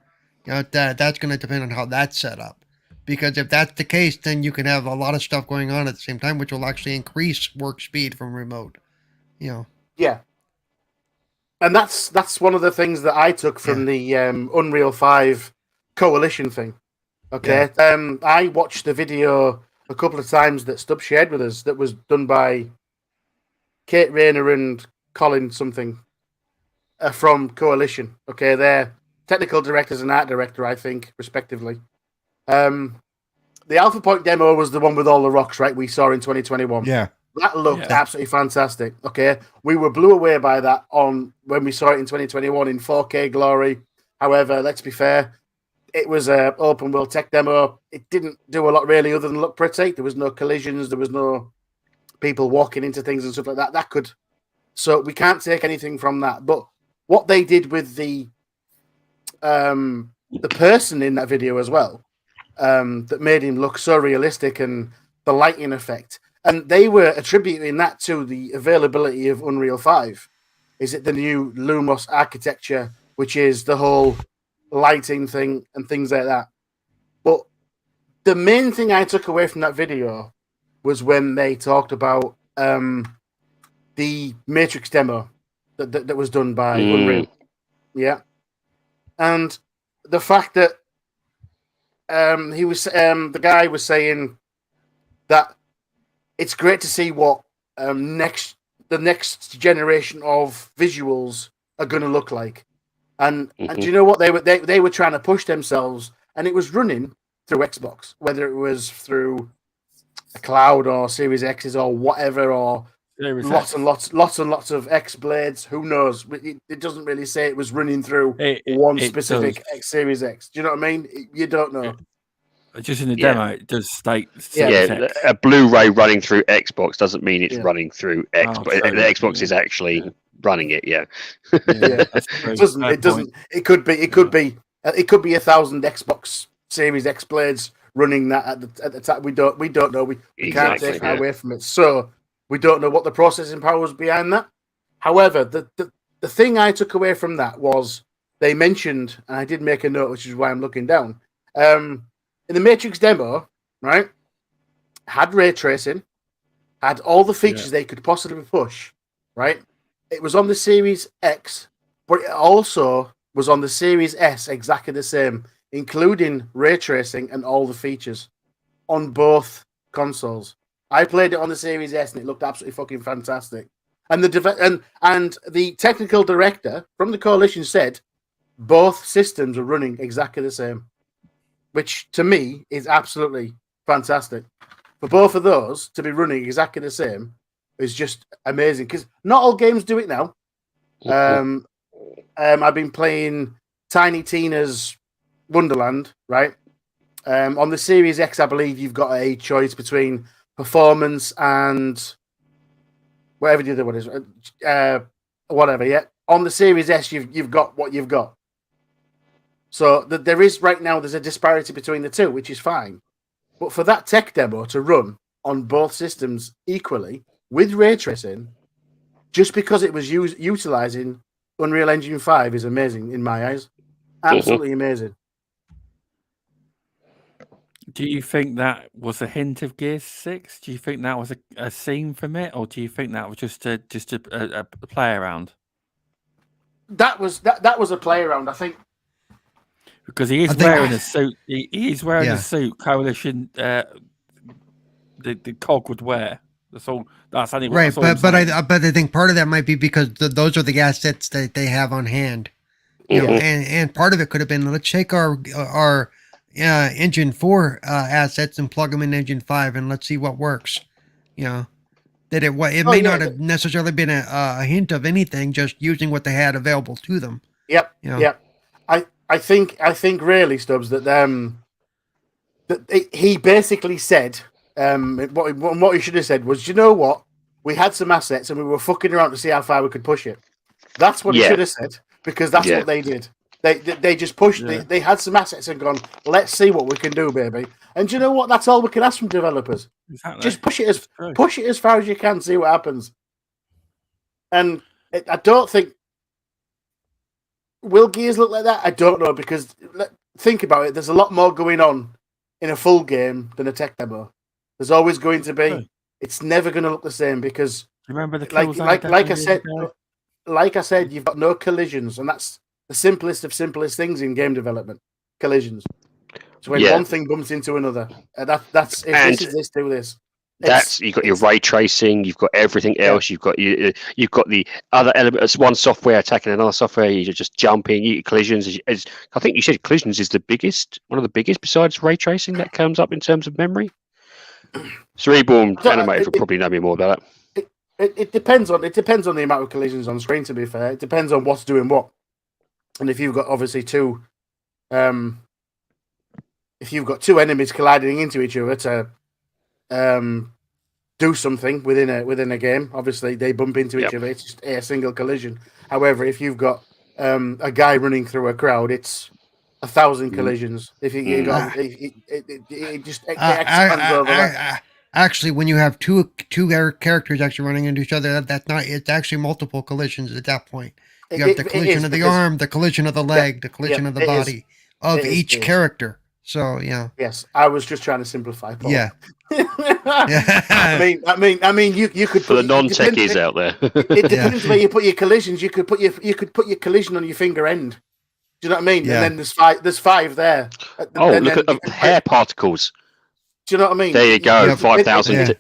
S1: That's going to depend on how that's set up. Because if that's the case, then you can have a lot of stuff going on at the same time, which will actually increase work speed from remote.
S5: Yeah. And that's one of the things that I took from the Unreal 5 coalition thing. Okay. Yeah. I watched the video a couple of times that Stubb shared with us that was done by Kate Rayner and Colin something from Coalition. Okay, they're technical directors and art director, I think, respectively. The Alpha Point demo was the one with all the rocks, right? We saw in 2021.
S1: Yeah.
S5: That looked absolutely fantastic. Okay. We were blew away by that when we saw it in 2021 in 4K glory. However, let's be fair, it was an open world tech demo. It didn't do a lot really other than look pretty. There was no collisions. There was no people walking into things and stuff like that. So we can't take anything from that. But what they did with the person in that video as well, that made him look so realistic and the lighting effect. And they were attributing that to the availability of Unreal 5. Is it the new Lumos architecture, which is the whole lighting thing and things like that? But the main thing I took away from that video was when they talked about the Matrix demo that was done by Unreal. Yeah. And the fact that the guy was saying that it's great to see what the next generation of visuals are going to look like, and do you know what they were trying to push themselves, and it was running through Xbox, whether it was through a cloud or Series X's or whatever, or lots and lots of X blades. Who knows? It doesn't really say it was running through one specific X Series X. Do you know what I mean? You don't know.
S2: Just in the demo, it does state.
S3: A Blu-ray running through Xbox doesn't mean it's running through Xbox. The Xbox is actually running it. Yeah.
S5: It doesn't. It could be 1,000 Xbox Series X blades running that at the time. We don't know. We can't take that away from it. So we don't know what the processing power was behind that. However, the thing I took away from that was they mentioned, and I did make a note, which is why I'm looking down. In the Matrix demo, right, had ray tracing, had all the features they could possibly push, right? It was on the Series X, but it also was on the Series S, exactly the same, including ray tracing and all the features on both consoles. I played it on the Series S and it looked absolutely fucking fantastic. And the technical director from the coalition said both systems are running exactly the same, which to me is absolutely fantastic. For both of those to be running exactly the same is just amazing, because not all games do it now. I've been playing Tiny Tina's Wonderland, right? On the Series X, I believe you've got a choice between performance and whatever the other one is, whatever. Yeah, on the Series S, you've got what you've got. So there is right now, there's a disparity between the two, which is fine. But for that tech demo to run on both systems equally with ray tracing, just because it was utilizing Unreal Engine 5 is amazing in my eyes. Absolutely amazing.
S2: Do you think that was a hint of Gears 6? Do you think that was a scene from it, or do you think that was just a play around?
S5: That was a play around, I think.
S2: Because he is wearing a suit. He is wearing a suit Coalition the cog would wear. That's all. That's only
S1: Right,
S2: that's all
S1: but I think part of that might be because those are the assets that they have on hand. You know, and part of it could have been, let's take our Engine 4 assets and plug them in Engine 5 and let's see what works. You know, that it may not have necessarily been a hint of anything, just using what they had available to them.
S5: Yep.
S1: You know?
S5: Yep. I think really, Stubbs, that he basically said what he should have said was, you know what, we had some assets and we were fucking around to see how far we could push it. That's what he should have said, because that's what they did. They just pushed. They had some assets and gone, let's see what we can do, baby. And do you know what? That's all we can ask from developers.
S2: Exactly.
S5: Just push it as far as you can, see what happens. And I don't think. Will Gears look like that? I don't know, because think about it. There's a lot more going on in a full game than a tech demo. There's always going to be.
S2: True.
S5: It's never going to look the same, because,
S2: remember the
S5: like I said, you've got no collisions, and that's the simplest of simplest things in game development. Collisions. So when one thing bumps into another, that's if this is this, do this.
S3: You've got your ray tracing, you've got everything else, you've got the other elements. One software attacking another software. You're just jumping. Collisions. I think you said collisions is one of the biggest besides ray tracing that comes up in terms of memory. Cerebral animators will probably know me more about that.
S5: It depends on the amount of collisions on screen. To be fair, it depends on what's doing what, and if you've got obviously two enemies colliding into each other to do something within a game, obviously they bump into each other. It's just a single collision. However, if you've got a guy running through a crowd, it's 1,000 collisions. If you got it just expands over that.
S1: Actually, when you have two characters actually running into each other, it's actually multiple collisions at that point. You have the collision of the arm, the collision of the leg, the collision of the body of each character. So yeah.
S5: Yes, I was just trying to simplify, Paul.
S1: Yeah.
S5: I mean, you could
S3: for the non-techies out there.
S5: It depends where you put your collisions. You could put your collision on your finger end. Do you know what I mean?
S1: Yeah.
S5: And then there's five there.
S3: Look at hair particles.
S5: Do you know what I mean?
S3: There you go. 5,000.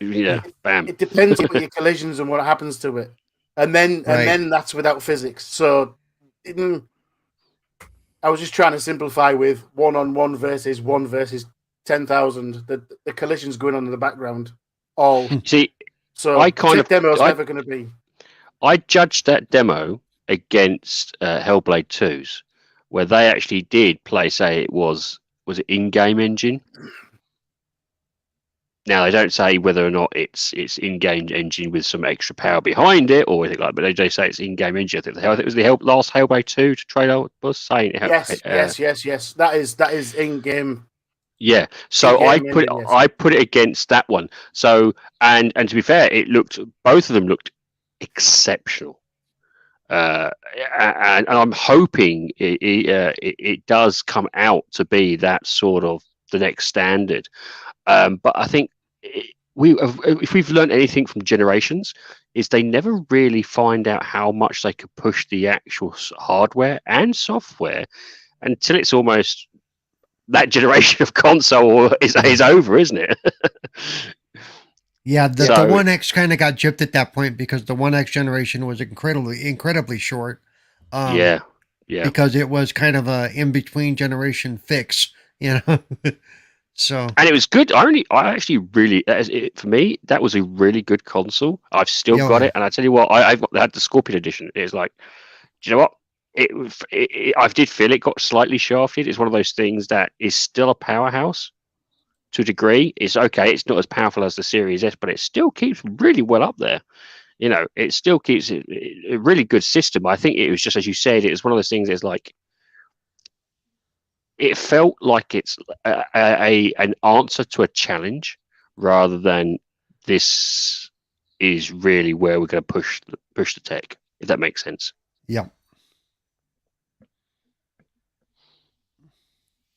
S5: Bam. It depends on your collisions and what happens to it, and then that's without physics. So I was just trying to simplify with 1-on-1 versus 1 versus 10,000. The collisions going on in the background. So
S3: I kind of
S5: demo is never going to be.
S3: I judged that demo against Hellblade 2's, where they actually did say it was it in-game engine. Now they don't say whether or not it's in-game engine with some extra power behind it or anything like that, but they say it's in-game engine. I think it was the last Hellblade 2 trailer was saying it.
S5: Yes. That is in-game.
S3: Yeah. So I put it against that one. So and to be fair, both of them looked exceptional. And I'm hoping it does come out to be that sort of the next standard. But I think if we've learned anything from Generations, is they never really find out how much they could push the actual hardware and software until it's almost that generation of console is over, isn't it?
S1: Yeah, the One X kind of got gypped at that point because the One X generation was incredibly short.
S3: Yeah.
S1: Because it was kind of a in between generation fix, you know. So
S3: and it was good. I actually really, for me, that was a really good console. I've still got it, and I tell you what, I had the Scorpion edition. It's like, do you know what? I did feel it got slightly shafted. It's one of those things that is still a powerhouse to a degree. It's okay. It's not as powerful as the Series S, but it still keeps really well up there. You know, it still keeps a really good system. I think it was just as you said. It was one of those things. It's like. It felt like it's an answer to a challenge rather than this is really where we're going to push the tech, if that makes sense.
S1: Yeah.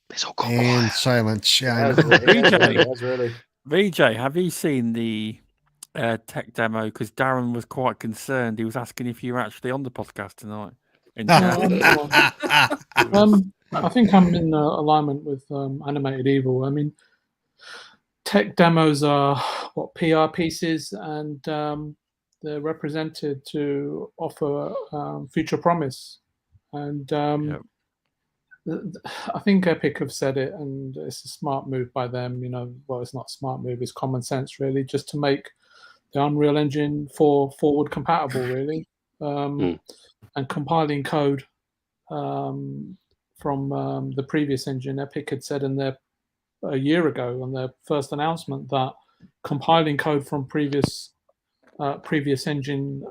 S3: It's all gone
S1: And
S3: quiet.
S1: silence. Yeah, I know.
S5: That's really.
S2: VJ, have you seen the tech demo? Because Darren was quite concerned. He was asking if you were actually on the podcast tonight. In chat.
S6: I think I'm in alignment with Animated Evil. I mean, tech demos are what PR pieces, and they're represented to offer future promise. And I think Epic have said it, and it's a smart move by them. You know, well, it's not a smart move; it's common sense, really, just to make the Unreal Engine 4 forward compatible, really, and compiling code from the previous engine. Epic had said in their a year ago on their first announcement that compiling code from previous engine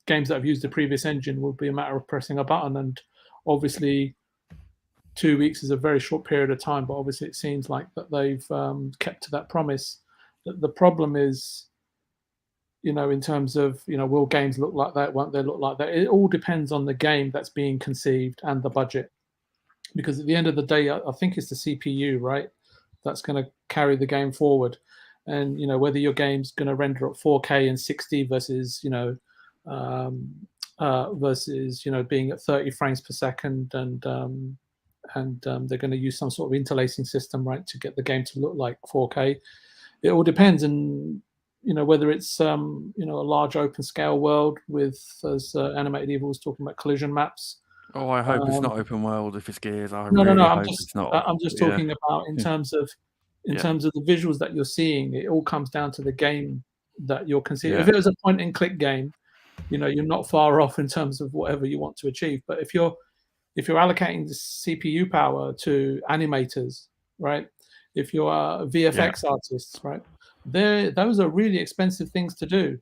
S6: games that have used the previous engine would be a matter of pressing a button. And obviously 2 weeks is a very short period of time, but obviously it seems like that they've kept to that promise. The problem is, you know, in terms of, you know, will games look like that? Won't they look like that? It all depends on the game that's being conceived and the budget. Because at the end of the day, I think it's the CPU, right, that's going to carry the game forward. And, you know, whether your game's going to render at 4K and 60 versus, you know, being at 30 frames per second, and they're going to use some sort of interlacing system, right, to get the game to look like 4K. It all depends. And, you know, whether it's, you know, a large open scale world with, as Animated Evil was talking about, collision maps.
S2: Oh, I hope it's not open world. If it's Gears, I
S6: no.
S2: really
S6: I'm
S2: hope
S6: just,
S2: it's not.
S6: I'm just talking about in terms of the visuals that you're seeing. It all comes down to the game that you're considering. If it was a point-and-click game, you know, you're not far off in terms of whatever you want to achieve. But if you're allocating the CPU power to animators, right? If you're VFX artists, right? Those are really expensive things to do,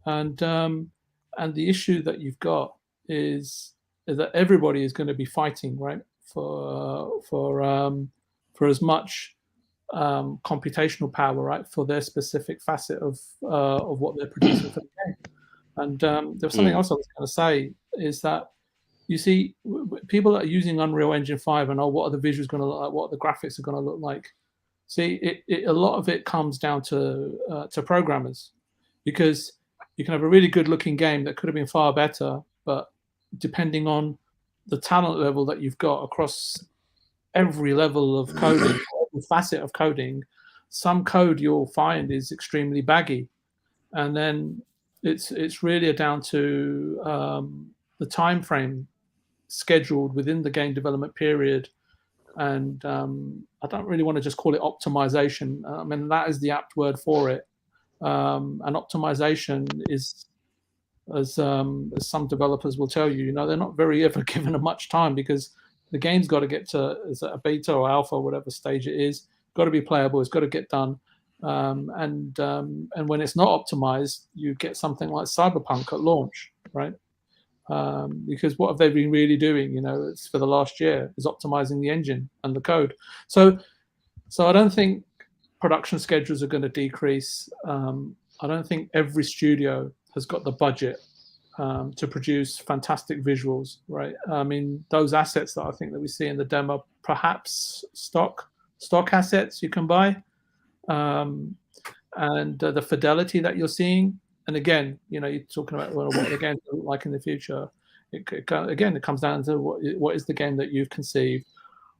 S6: and the issue that you've got is that everybody is going to be fighting, right, for as much computational power, right, for their specific facet of what they're producing for the game. And there was something else I was going to say, is that, you see, people that are using Unreal Engine 5 and what are the visuals going to look like, what are the graphics are going to look like. See, a lot of it comes down to programmers, because you can have a really good looking game that could have been far better, but depending on the talent level that you've got across every level of coding, every facet of coding, some code you'll find is extremely baggy. And then it's really down to the time frame scheduled within the game development period. And I don't really want to just call it optimization. I mean, that is the apt word for it. And optimization is, as some developers will tell you, you know, they're not very ever given much time, because the game's got to get to, is it a beta or alpha, whatever stage it is, got to be playable, it's got to get done. And when it's not optimized, you get something like Cyberpunk at launch, right? Because what have they been really doing? You know, it's for the last year, is optimizing the engine and the code. So I don't think production schedules are going to decrease. I don't think every studio has got the budget to produce fantastic visuals, right? I mean, those assets that I think that we see in the demo, perhaps stock assets you can buy, and the fidelity that you're seeing. And again, you know, you're talking about what the game will look like in the future. It comes down to what is the game that you've conceived,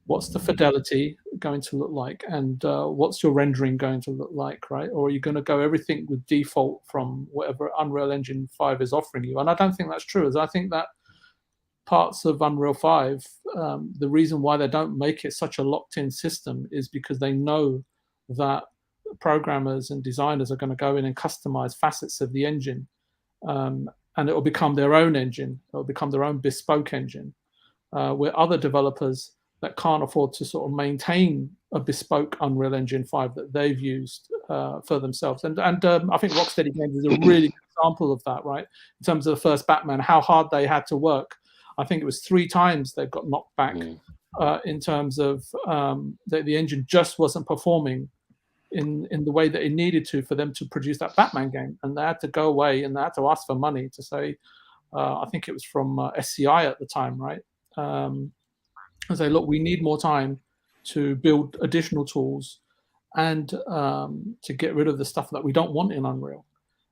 S6: what's the fidelity going to look like, and what's your rendering going to look like, right? Or are you going to go everything with default from whatever Unreal Engine 5 is offering you? And I don't think that's true, as I think that parts of Unreal 5, the reason why they don't make it such a locked-in system is because they know that programmers and designers are going to go in and customize facets of the engine, and it will become their own engine. It will become their own bespoke engine, where other developers that can't afford to sort of maintain a bespoke Unreal Engine 5 that they've used for themselves. And I think Rocksteady Games is a really good example of that, right? In terms of the first Batman, how hard they had to work. I think it was 3 times they got knocked back in terms of the engine just wasn't performing in the way that it needed to for them to produce that Batman game, and they had to go away and they had to ask for money to say, I think it was from SCI at the time, right? And say, look, we need more time to build additional tools and to get rid of the stuff that we don't want in Unreal.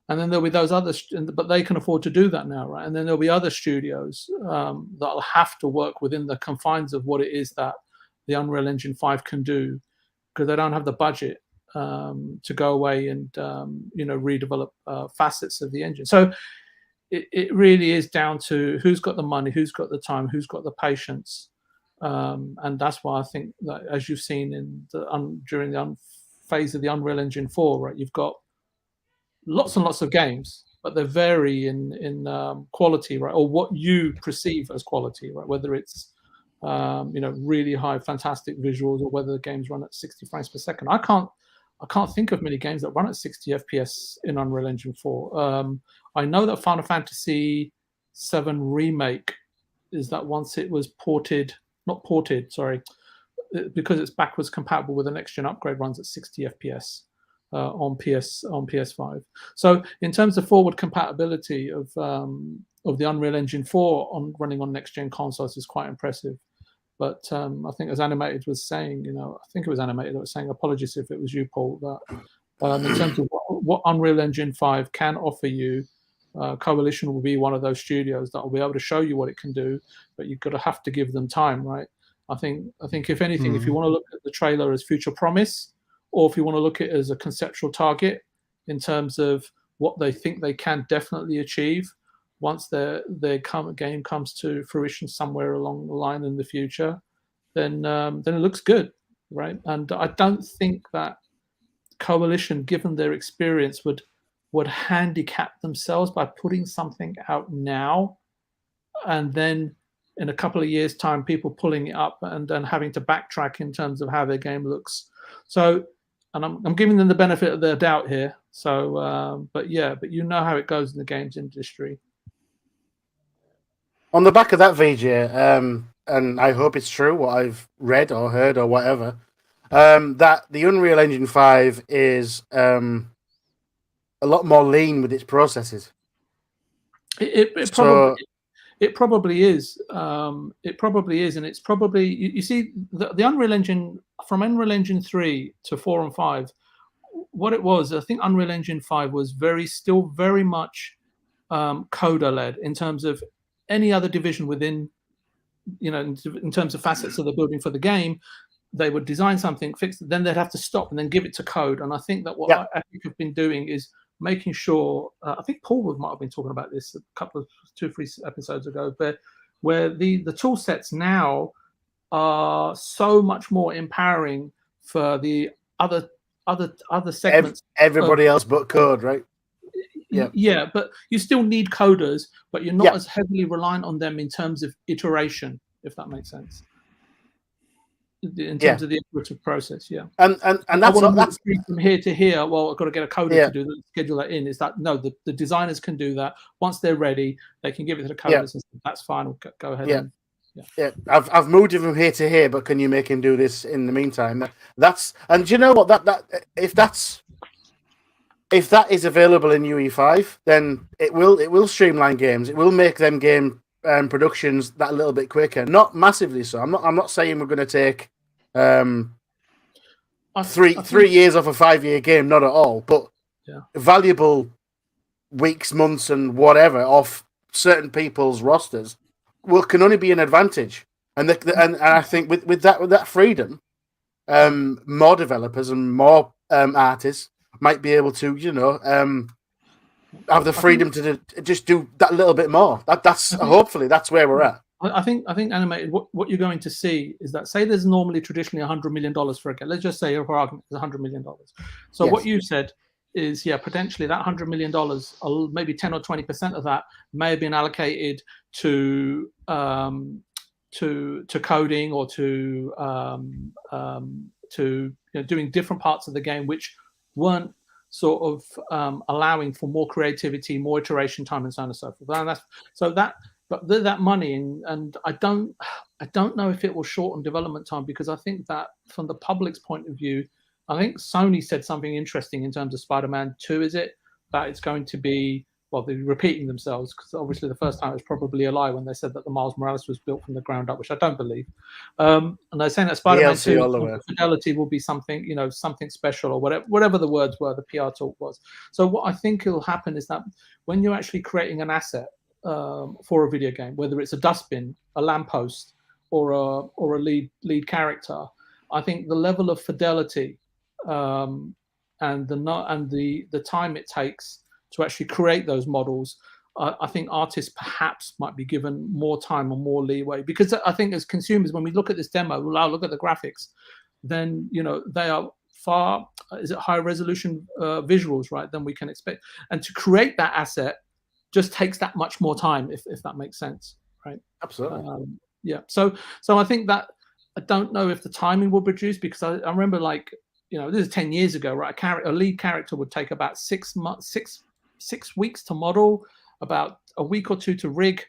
S6: And then there'll be those others, but they can afford to do that now, right? And then there'll be other studios that'll have to work within the confines of what it is that the Unreal Engine 5 can do, because they don't have the budget to go away and redevelop facets of the engine. So it really is down to who's got the money, who's got the time, who's got the patience, and that's why I think that, as you've seen in during the phase of the Unreal Engine 4, right, you've got lots and lots of games, but they vary in quality, right, or what you perceive as quality, right, whether it's really high, fantastic visuals, or whether the games run at 60 frames per second. I can't think of many games that run at 60 FPS in Unreal Engine 4. I know that Final Fantasy VII Remake is that once it was because it's backwards compatible with the next gen upgrade, runs at 60 FPS on PS5. So in terms of forward compatibility of the Unreal Engine 4 running on next gen consoles is quite impressive. But I think, as Animated was saying, I think it was Animated that was saying, apologies if it was you, Paul, that in terms of what Unreal Engine 5 can offer you, Coalition will be one of those studios that will be able to show you what it can do, but you've got to have to give them time, right? I think if anything, if you want to look at the trailer as future promise, or if you want to look at it as a conceptual target in terms of what they think they can definitely achieve once their game comes to fruition somewhere along the line in the future, then it looks good, right? And I don't think that Coalition, given their experience, would handicap themselves by putting something out now and then in a couple of years' time, people pulling it up and then having to backtrack in terms of how their game looks. So, and I'm giving them the benefit of their doubt here. So, but you know how it goes in the games industry.
S5: On the back of that, VJ, and I hope it's true what I've read or heard or whatever, that the Unreal Engine 5 is a lot more lean with its processes.
S6: It probably is. It probably is, and it's probably you see the Unreal Engine from Unreal Engine 3 to 4 and 5. What it was, I think Unreal Engine 5 was still very much coder led in terms of any other division within, in terms of facets of the building for the game. They would design something, fix it, then they'd have to stop and then give it to code. And I think that what Epic have been doing is making sure, I think Paul might have been talking about this a couple of 2-3 episodes ago, but where the tool sets now are so much more empowering for the other segments.
S5: Everybody else but code, right?
S6: Yeah, but you still need coders, but you're not as heavily reliant on them in terms of iteration, if that makes sense. In terms of the iterative process,
S5: and that's
S6: from here to here. Well, I've got to get a coder to do that, schedule that in. Is that no? The designers can do that once they're ready. They can give it to the coders, and that's fine. We'll go ahead.
S5: I've moved him from here to here, but can you make him do this in the meantime? And do you know what that if that is available in UE5, then it will streamline games. It will make them game productions that a little bit quicker, not massively so. I'm not saying we're going to take 3 years off a 5-year game, not at all, but valuable weeks, months, and whatever off certain people's rosters can only be an advantage. And I think with that freedom, more developers and more artists might be able to have the freedom to just do that little bit more. Hopefully that's where we're at.
S6: I think Animated. What you're going to see is that, say there's normally traditionally $100 million for a game. Let's just say for argument is $100 million. So what you said is potentially that $100 million, maybe 10 or 20% of that may have been allocated to coding or to doing different parts of the game which weren't sort of allowing for more creativity, more iteration time, and so on and so forth. But that money, and I don't know if it will shorten development time, because I think that from the public's point of view, I think Sony said something interesting in terms of Spider-Man 2. Is it that it's going to be, well, they're repeating themselves, because obviously the first time it was probably a lie when they said that the Miles Morales was built from the ground up, which I don't believe. And they're saying that Spider-Man
S5: DLC
S6: 2
S5: all the way.
S6: fidelity will be something, you know, something special, or whatever the words were, the PR talk was. So what I think will happen is that when you're actually creating an asset for a video game, whether it's a dustbin, a lamppost, or a lead character, I think the level of fidelity and the time it takes to actually create those models, I think artists perhaps might be given more time or more leeway, because I think as consumers, when we look at this demo, we'll look at the graphics, then, you know, they are far, is it higher resolution visuals, right, than we can expect. And to create that asset just takes that much more time, if that makes sense, right?
S5: Absolutely.
S6: Yeah. So I think that, I don't know if the timing will produce, because I remember, like, you know, this is 10 years ago, right? A lead character would take about 6 weeks to model, about a week or two to rig,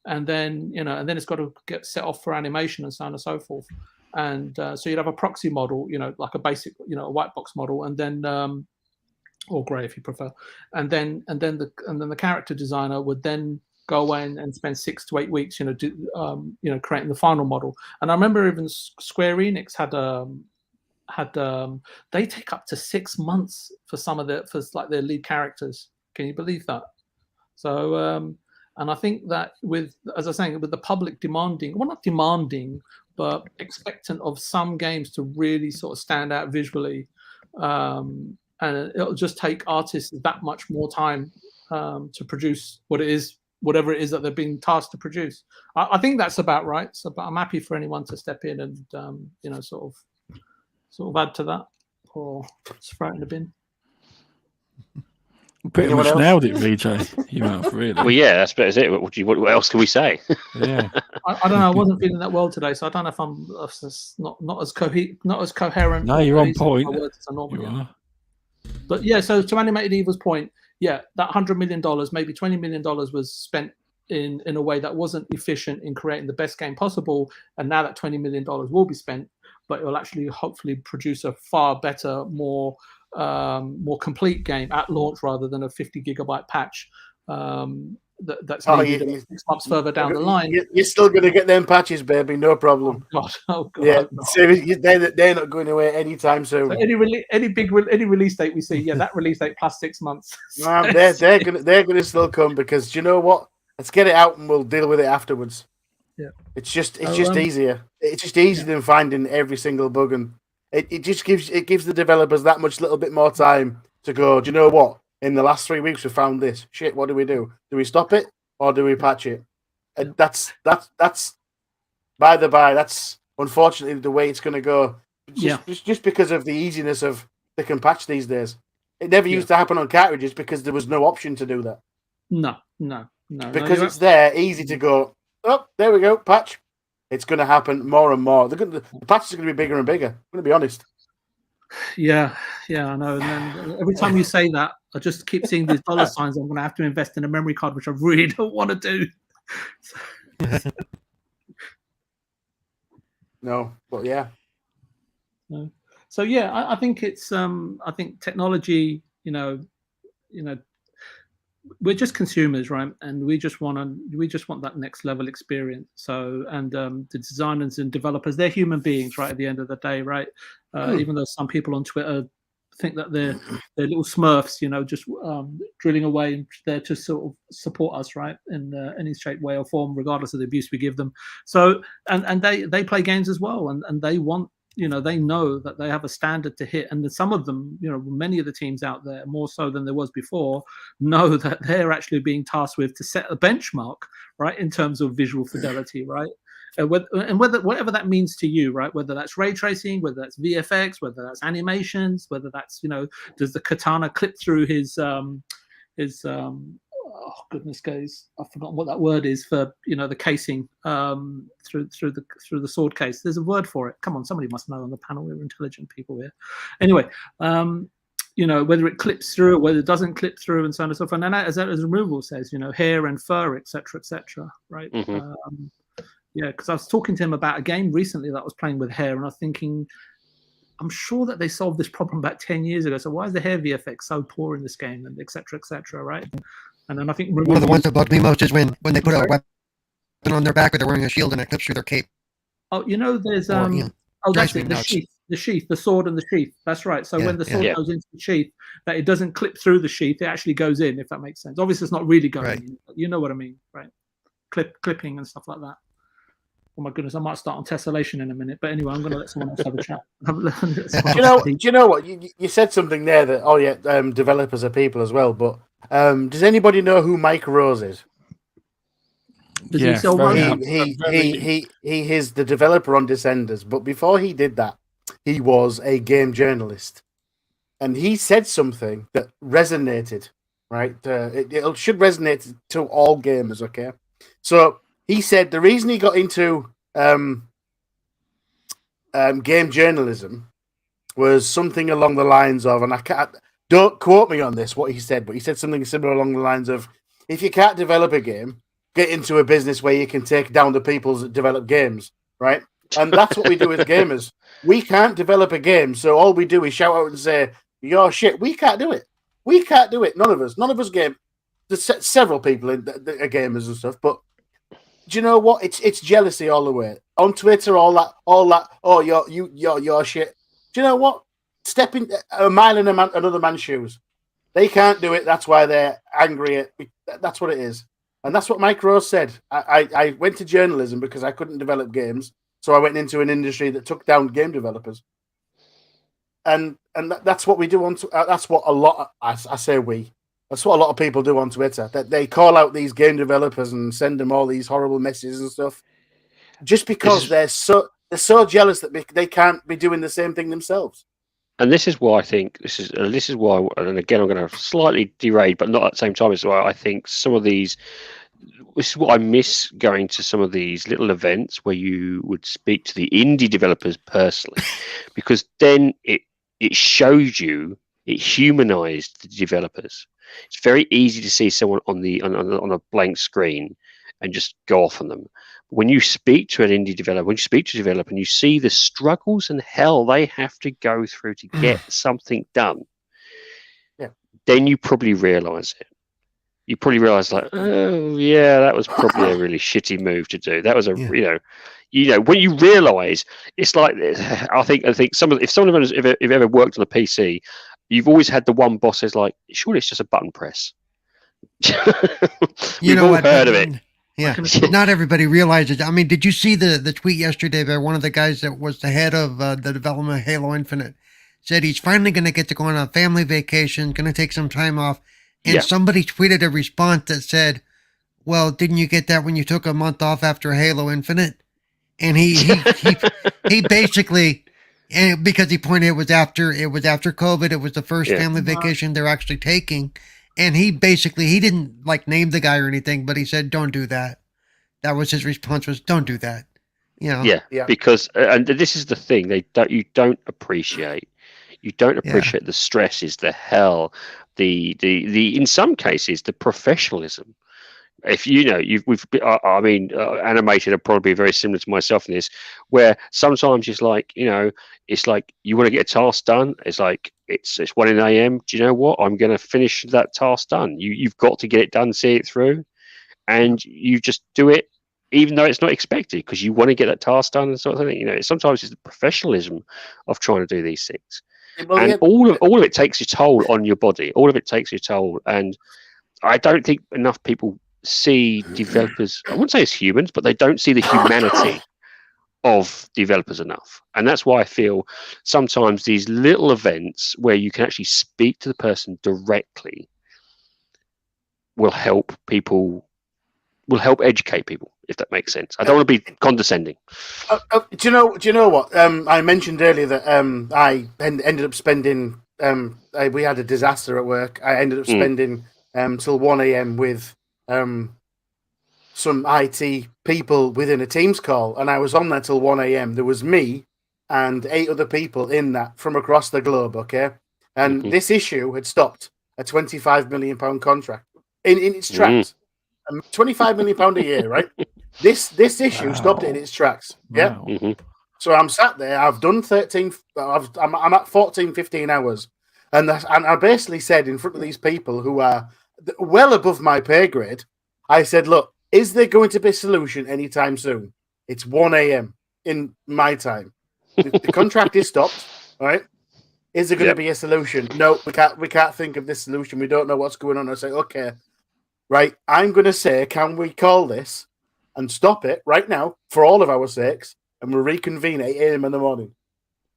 S6: and then, you know, and then it's got to get set off for animation and so on and so forth. And so you'd have a proxy model, you know, like a basic, you know, a white box model, and then or grey if you prefer, and then the character designer would then go away and spend 6 to 8 weeks, you know, creating the final model. And I remember even Square Enix had they take up to 6 months for some of their their lead characters. Can you believe that? So and I think that with, as I was saying, with the public demanding, well, not demanding, but expectant of some games to really sort of stand out visually, and it'll just take artists that much more time to produce whatever it is that they're being tasked to produce. I think that's about right. So, but I'm happy for anyone to step in and you know, sort of add to that, or just throw it in the bin.
S2: Pretty
S5: Anyone
S2: much
S5: else?
S2: nailed it, VJ. You have, really.
S3: Well, yeah, that's about it. What else can we say?
S2: Yeah.
S6: I don't know. I wasn't feeling that well today, so I don't know if I'm not as coherent.
S2: No,
S6: or
S2: you're on
S6: cohesive with
S2: point.
S6: my words as I normally
S2: You
S6: am.
S2: are.
S6: But yeah, so to Animated Evil's point, yeah, that $100 million, maybe $20 million was spent in a way that wasn't efficient in creating the best game possible, and now that $20 million will be spent, but it will actually hopefully produce a far better, more complete game at launch, rather than a 50 gigabyte patch that's needed 6 months further down the line.
S5: You're still going to get them patches, baby, no problem.
S6: Oh God,
S5: Yeah,
S6: no.
S5: seriously, they're not going away anytime soon.
S6: So any release date we see, yeah, that release date plus 6 months.
S5: Man, they're gonna still come, because do you know what? Let's get it out and we'll deal with it afterwards.
S6: Yeah,
S5: it's just easier. It's just easier than finding every single bug, and it just gives the developers that much little bit more time to go. Do you know what? In the last 3 weeks, we found this shit. What do we do? Do we stop it or do we patch it? And that's by the by. That's unfortunately the way it's going to go. Just because of the easiness of they can patch these days. It never used to happen on cartridges because there was no option to do that.
S6: No.
S5: Because it's there, easy to go. Oh, there we go, patch. It's going to happen more and more. The patches are going to be bigger and bigger. I'm going to be honest.
S6: Yeah, I know. And then every time you say that, I just keep seeing these dollar signs. I'm going to have to invest in a memory card, which I really don't want to do.
S5: No, but yeah.
S6: So yeah, I think it's I think technology, you know, we're just consumers, right? And we just want that next level experience. So, and the designers and developers, they're human beings, right? At the end of the day, right? Even though some people on Twitter think that they're little Smurfs, you know, just drilling away there to sort of support us, right, in any shape, way, or form, regardless of the abuse we give them. So, and they play games as well, and they want, you know, they know that they have a standard to hit, and some of them, you know, many of the teams out there, more so than there was before, know that they're actually being tasked with to set a benchmark, right, in terms of visual fidelity, right? Whatever that means to you, right? Whether that's ray tracing, whether that's VFX, whether that's animations, whether that's, you know, does the katana clip through his oh goodness guys, I've forgotten what that word is for, you know, the casing through the sword case. There's a word for it. Come on, somebody must know on the panel. We're intelligent people here. Anyway, you know, whether it clips through, whether it doesn't clip through, and so on and so forth. And then as Removal says, you know, hair and fur, etc., right?
S3: Mm-hmm.
S6: Yeah, because I was talking to him about a game recently that I was playing with hair, and I was thinking, I'm sure that they solved this problem about 10 years ago. So why is the hair VFX so poor in this game, and et cetera, right? And then I think
S1: one of the ones that bugged me most is when they put a weapon on their back or they're wearing a shield and it clips through their cape.
S6: Oh, you know, there's that's it. The sheath, the sword and the sheath. That's right. So when the sword goes into the sheath, that it doesn't clip through the sheath, it actually goes in. If that makes sense. Obviously, it's not really going in. But you know what I mean, right? Clipping and stuff like that. Oh my goodness, I might start on tessellation in a minute. But anyway, I'm going to let someone else have a chat.
S5: Do you know what? You said something there that developers are people as well. But does anybody know who Mike Rose is?
S6: He is
S5: the developer on Descenders, but before he did that, he was a game journalist, and he said something that resonated. Right, it should resonate to all gamers. Okay, so he said the reason he got into game journalism was something along the lines of, and don't quote me on this, what he said, but he said something similar along the lines of, if you can't develop a game, get into a business where you can take down the people that develop games, right? And that's what we do as gamers. We can't develop a game, so all we do is shout out and say, "You're shit." We can't do it. We can't do it. None of us game. There's several people that are gamers and stuff, but do you know what? It's jealousy all the way on Twitter. All that. Oh, you're shit. Do you know what? Step in a mile in another man's shoes. They can't do it. That's why they're angry. That's what it is. And that's what Mike Rose said. I went to journalism because I couldn't develop games, so I went into an industry that took down game developers. And that's what we do on. That's what a lot. I say we. That's what a lot of people do on Twitter. That they call out these game developers and send them all these horrible messages and stuff, just because they're so jealous that they can't be doing the same thing themselves.
S3: And this is why I think this is why, and again, I'm going to slightly derail, but not at the same time. It's why I think some of these. This is what I miss, going to some of these little events where you would speak to the indie developers personally, because then it showed you, it humanized the developers. It's very easy to see someone on a blank screen and just go off on them. When you speak to an indie developer, when you speak to a developer and you see the struggles and hell they have to go through to get something done, then you probably realize it. You probably realize, like, oh yeah, that was probably a really shitty move to do. That was when you realize, it's like, I think if someone has ever worked on a PC, you've always had the one boss is like, surely it's just a button press. We've all heard of it.
S1: Yeah, not everybody realizes. I mean, did you see the tweet yesterday by one of the guys that was the head of the development of Halo Infinite? Said he's finally going to get to go on a family vacation, going to take some time off. And somebody tweeted a response that said, "Well, didn't you get that when you took a month off after Halo Infinite?" And he basically, and because he pointed it was after COVID, it was the first family vacation they're actually taking. And he didn't like name the guy or anything, but he said, "Don't do that." That was his response, was, "Don't do that." You know?
S3: Yeah. Because and this is the thing, you don't appreciate the stresses, the hell, the in some cases the professionalism. If animated are probably very similar to myself in this, where sometimes it's like you want to get a task done. It's like it's 1 a.m. Do you know what? I'm going to finish that task done. You've got to get it done, see it through, and you just do it, even though it's not expected, because you want to get that task done and sort of thing. Sometimes it's the professionalism of trying to do these things, and all of it takes a toll on your body. All of it takes a toll, and I don't think enough people see developers, I wouldn't say as humans, but they don't see the humanity of developers enough. And that's why I feel sometimes these little events where you can actually speak to the person directly will help educate people, if that makes sense. I don't want to be condescending.
S5: Do you know what? I mentioned earlier that I ended up spending, we had a disaster at work. I ended up spending till 1 a.m. with some IT people within a Teams call, and I was on there till 1 a.m. There was me and 8 other people in that from across the globe, okay? And this issue had stopped a £25 million contract in its tracks. £25 million a year, right? This issue stopped it in its tracks, yeah?
S2: Wow.
S5: So I'm sat there. I've done 13. I'm at 14, 15 hours, and I basically said in front of these people who are well above my pay grade, I said, "Look, is there going to be a solution anytime soon? It's 1 a.m. in my time. The contract is stopped. All right. Is there going to be a solution? No, we can't think of this solution. We don't know what's going on." I say, "Okay, right. I'm going to say, can we call this and stop it right now for all of our sakes, and we'll reconvene at 8 a.m. in the morning?"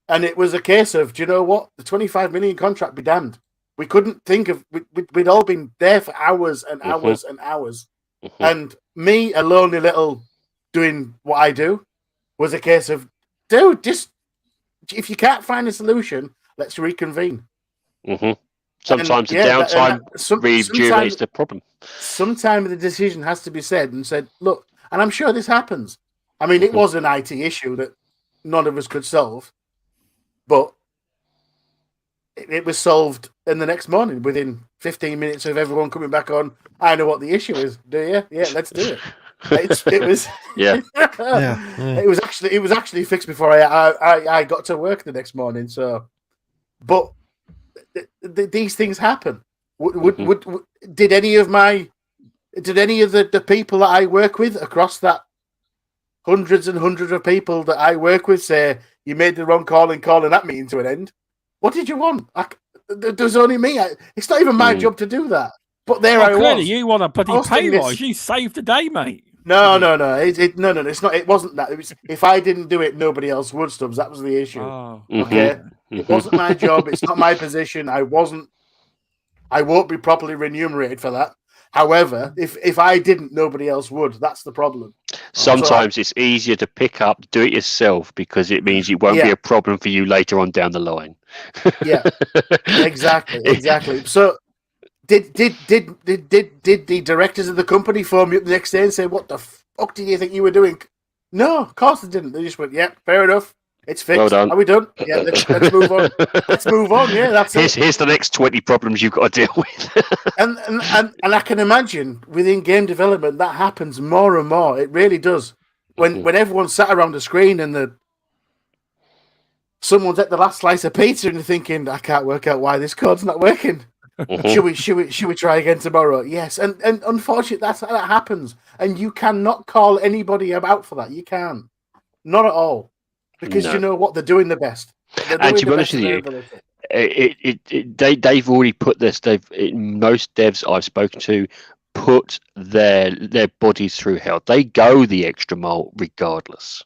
S5: And it was a case of, do you know what? The 25 million contract be damned. We couldn't think of. We'd all been there for hours and hours and hours, and me, a lonely little doing what I do, was a case of, dude, just if you can't find a solution, let's reconvene.
S3: Sometimes the downtime rejuvenates the problem.
S5: Sometimes the decision has to be said and said, look, and I'm sure this happens. I mean, it was an IT issue that none of us could solve, but it was solved in the next morning within 15 minutes of everyone coming back on. I know what the issue is. Do you? Yeah, let's do it. It was it was actually fixed before I got to work the next morning. So, but these things happen. Did any of the people that I work with across that hundreds and hundreds of people that I work with say you made the wrong call in calling that meeting to an end? What did you want? There's only me. It's not even my job to do that. But there I was.
S2: Clearly, you want a bloody pay rise. You saved the day, mate.
S5: No. It's not. It wasn't that. It was, if I didn't do it, nobody else would. Stubbs. That was the issue. Okay, it wasn't my job. It's not my position. I won't be properly remunerated for that. However, if I didn't, nobody else would. That's the problem.
S3: Sometimes it's easier to pick up, do it yourself, because it means it won't be a problem for you later on down the line.
S5: Yeah, exactly. So. Did the directors of the company phone me up the next day and say, "What the fuck did you think you were doing?" No, of course they didn't. They just went, "Yeah, fair enough. It's fixed.
S3: Well done.
S5: Are we done? Yeah, let's move on. Let's move on. Yeah, that's it."
S3: Here's the next 20 problems you've got to deal with.
S5: and I can imagine within game development that happens more and more. It really does. When everyone's sat around the screen and someone's at the last slice of pizza and you're thinking, "I can't work out why this code's not working." Should we try again tomorrow? Yes, and unfortunately that happens, and you cannot call anybody out for that. You can't, not at all, because you know what, they're doing the best.
S3: And to be honest with you, they've already put this. Most devs I've spoken to put their bodies through hell. They go the extra mile regardless.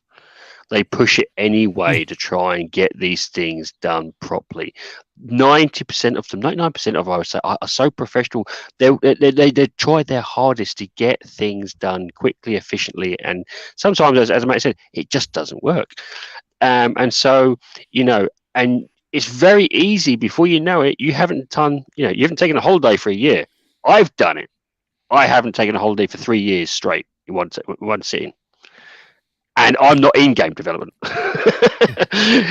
S3: They push it anyway to try and get these things done properly. 90% of them, 99% of them, I would say, are so professional. They try their hardest to get things done quickly, efficiently, and sometimes, as Matt said, it just doesn't work. And so, and it's very easy before you know it. You haven't taken a holiday for a year. I've done it. I haven't taken a holiday for 3 years straight in one sitting. And I'm not in game development.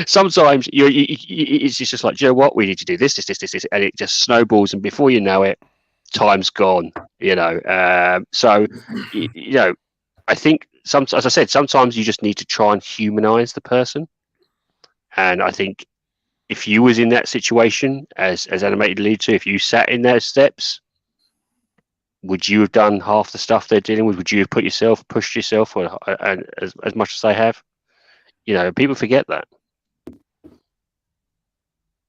S3: Sometimes it's just like, you know what, we need to do this, and it just snowballs, and before you know it, time's gone. So I think as I said, sometimes you just need to try and humanize the person. And I think if you was in that situation, as Animated alluded to, if you sat in those steps, would you have done half the stuff they're dealing with? Would you have pushed yourself as much as they have? People forget that.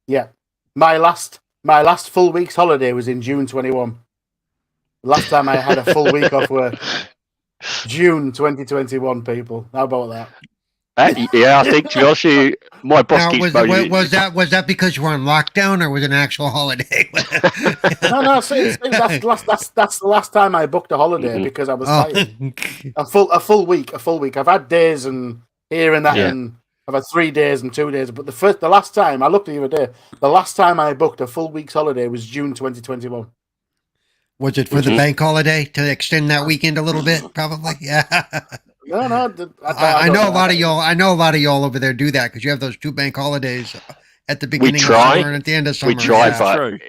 S5: Yeah. My last full week's holiday was in June 21. Last time I had a full week off work. June 2021, people. How about that?
S3: Yeah, I think, to be honest with you, my boss keeps
S1: was that because you were on lockdown, or was it an actual holiday?
S5: No. That's the last time I booked a holiday because I was tired. A full week. I've had days and here and that, and I've had 3 days and 2 days. But the last time I looked the other day, the last time I booked a full week's holiday was June 2021.
S1: Was it for the bank holiday to extend that weekend a little bit? Probably, yeah.
S5: No.
S1: I know a lot of y'all. I know a lot of y'all over there do that because you have those 2 bank holidays at the beginning of summer and at the end of summer.
S3: We try, but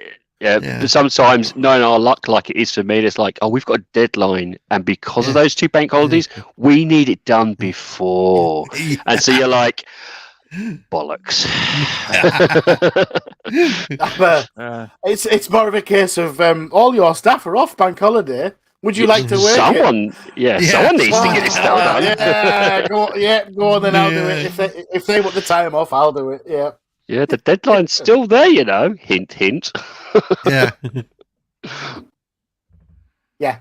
S3: Yeah,
S1: Yeah.
S3: but sometimes knowing our luck like it is for me, it's like, oh, we've got a deadline, and because of those 2 bank holidays, we need it done before. And so you're like, bollocks.
S5: It's more of a case of all your staff are off bank holiday. Would you like to work
S3: someone needs to get this stuff done.
S5: Go on then, I'll do it. If they want the time off, I'll do it. Yeah.
S3: Yeah, the deadline's still there, you know. Hint, hint.
S1: Yeah.
S5: Yeah.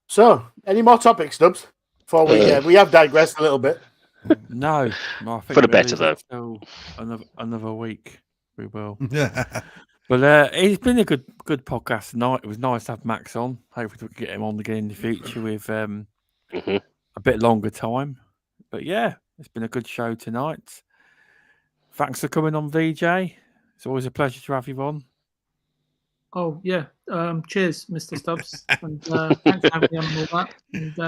S5: So, any more topics, Stubbs? Before we have digressed a little bit.
S2: No, I think
S3: For the
S2: we'll
S3: better,
S2: leave it
S3: though.
S2: till another week. We will. But it's been a good podcast tonight. It was nice to have Max on. Hopefully we can get him on again in the future with a bit longer time. But yeah, it's been a good show tonight. Thanks for coming on, VJ. It's always a pleasure to have you on.
S6: Oh yeah. Cheers, Mr. Stubbs, and thanks for having me on and all that. And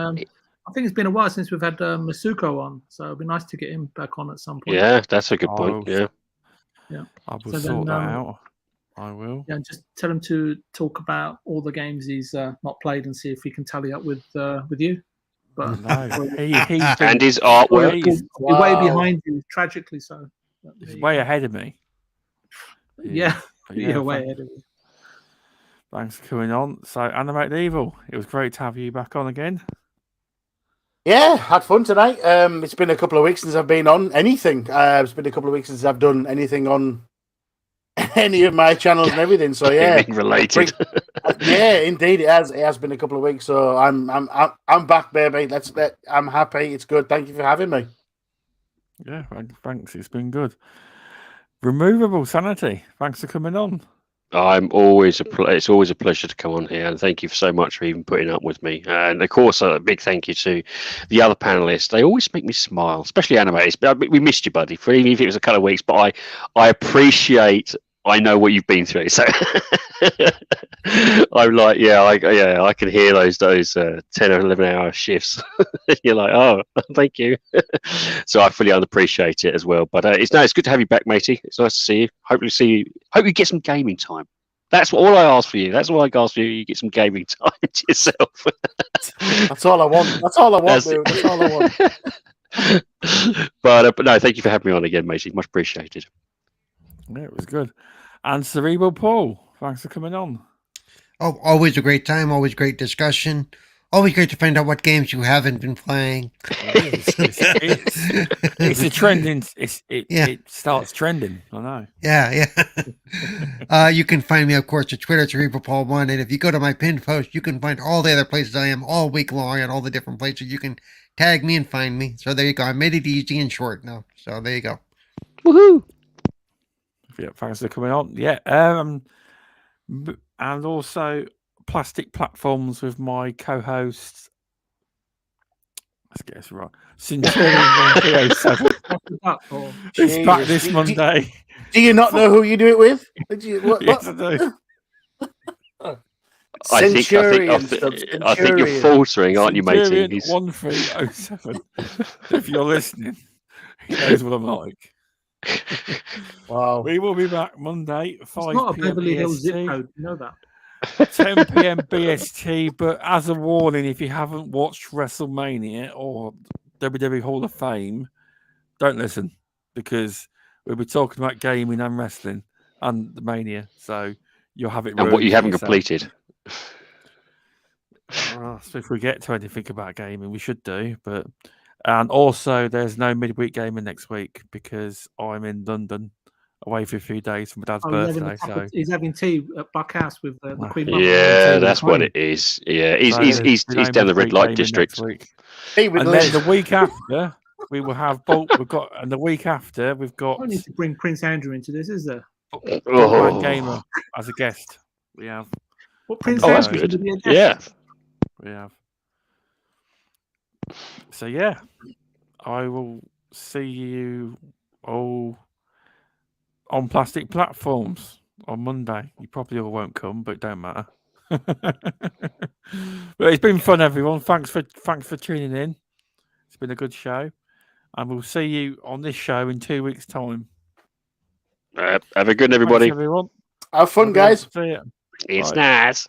S6: I think it's been a while since we've had Masuko on, so it'd be nice to get him back on at some point.
S3: Yeah, that's a good point. Yeah.
S2: I will sort that out. I will.
S6: Yeah, and just tell him to talk about all the games he's not played and see if he can tally up with you. But
S2: no,
S3: and his artwork.
S6: He's way behind you, tragically so.
S2: He's way ahead of me.
S6: Yeah, you're way ahead of me.
S2: Thanks for coming on. So, Animated Evil, it was great to have you back on again.
S5: Yeah, had fun tonight. It's been a couple of weeks since I've been on anything. It's been a couple of weeks since I've done anything on any of my channels and everything. So yeah,
S3: anything related.
S5: Yeah, indeed, it has. It has been a couple of weeks. So I'm back, baby. I'm happy. It's good. Thank you for having me.
S2: Yeah, thanks. It's been good. RemovableSanity, thanks for coming on.
S3: It's always a pleasure to come on here, and thank you so much for even putting up with me. And of course, a big thank you to the other panelists. They always make me smile, especially animators. We missed you, buddy, for even if it was a couple of weeks. But I appreciate. I know what you've been through, so I'm like, I can hear those 10 or 11-hour shifts. You're like, oh, thank you. So I fully appreciate it as well. But it's good to have you back, matey. It's nice to see you. Hope you get some gaming time. That's all I ask for you. That's all I ask for you. You get some gaming time to yourself.
S5: That's all I want. That's all I want, dude. That's all I want.
S3: But no, thank you for having me on again, matey. Much appreciated.
S2: Yeah, it was good. And Cerebral Paul, thanks for coming on.
S1: Oh, always a great time. Always great discussion. Always great to find out what games you haven't been playing.
S2: It's a trending. It starts trending. I know.
S1: Yeah. You can find me, of course, at Twitter, CerebralPaul1. And if you go to my pinned post, you can find all the other places I am all week long at all the different places. You can tag me and find me. So there you go. I made it easy and short now. So there you go.
S3: Woohoo!
S2: Yeah, thanks for coming on. Yeah, and also Plastic Platforms with my co-host. Let's get this right. Centurion 307. It's back this Monday.
S5: Do you not know who you do it with?
S2: Yes, I do.
S3: I think you're faltering, aren't you, matey?
S2: 1307. If you're listening, he knows what I'm like.
S5: Wow.
S2: We will be back Monday, 5
S4: It's not a
S2: p.m.
S4: Beverly Hills
S2: BST,
S4: zip code, you know that.
S2: 10 p.m. BST. But as a warning, if you haven't watched WrestleMania or WWE Hall of Fame, don't listen, because we'll be talking about gaming and wrestling and the Mania. So you'll have it.
S3: And what you haven't completed.
S2: So if we get to anything about gaming, we should do. And also, there's no midweek gaming next week because I'm in London, away for a few days for my dad's birthday. So
S4: he's having tea at Buckhouse with the Queen Mother.
S3: Yeah, that's what it is. Yeah, he's down the red light district.
S2: And then the week after, we will have Bolt. And the week after, we've got.
S4: I need to bring Prince Andrew into this, is there?
S2: Gamer as a guest. We have.
S4: What Prince
S3: that's
S4: Andrew?
S3: good. Yeah.
S2: We have. So yeah, I will see you all on Plastic Platforms on Monday. You probably all won't come, but it don't matter. But it's been fun, everyone. Thanks for tuning in. It's been a good show, and we'll see you on this show in 2 weeks' time.
S3: Have a good one,
S2: Thanks,
S3: everybody.
S2: everyone.
S5: Have fun, guys.
S2: See ya.
S3: It's
S2: Bye.
S3: nice.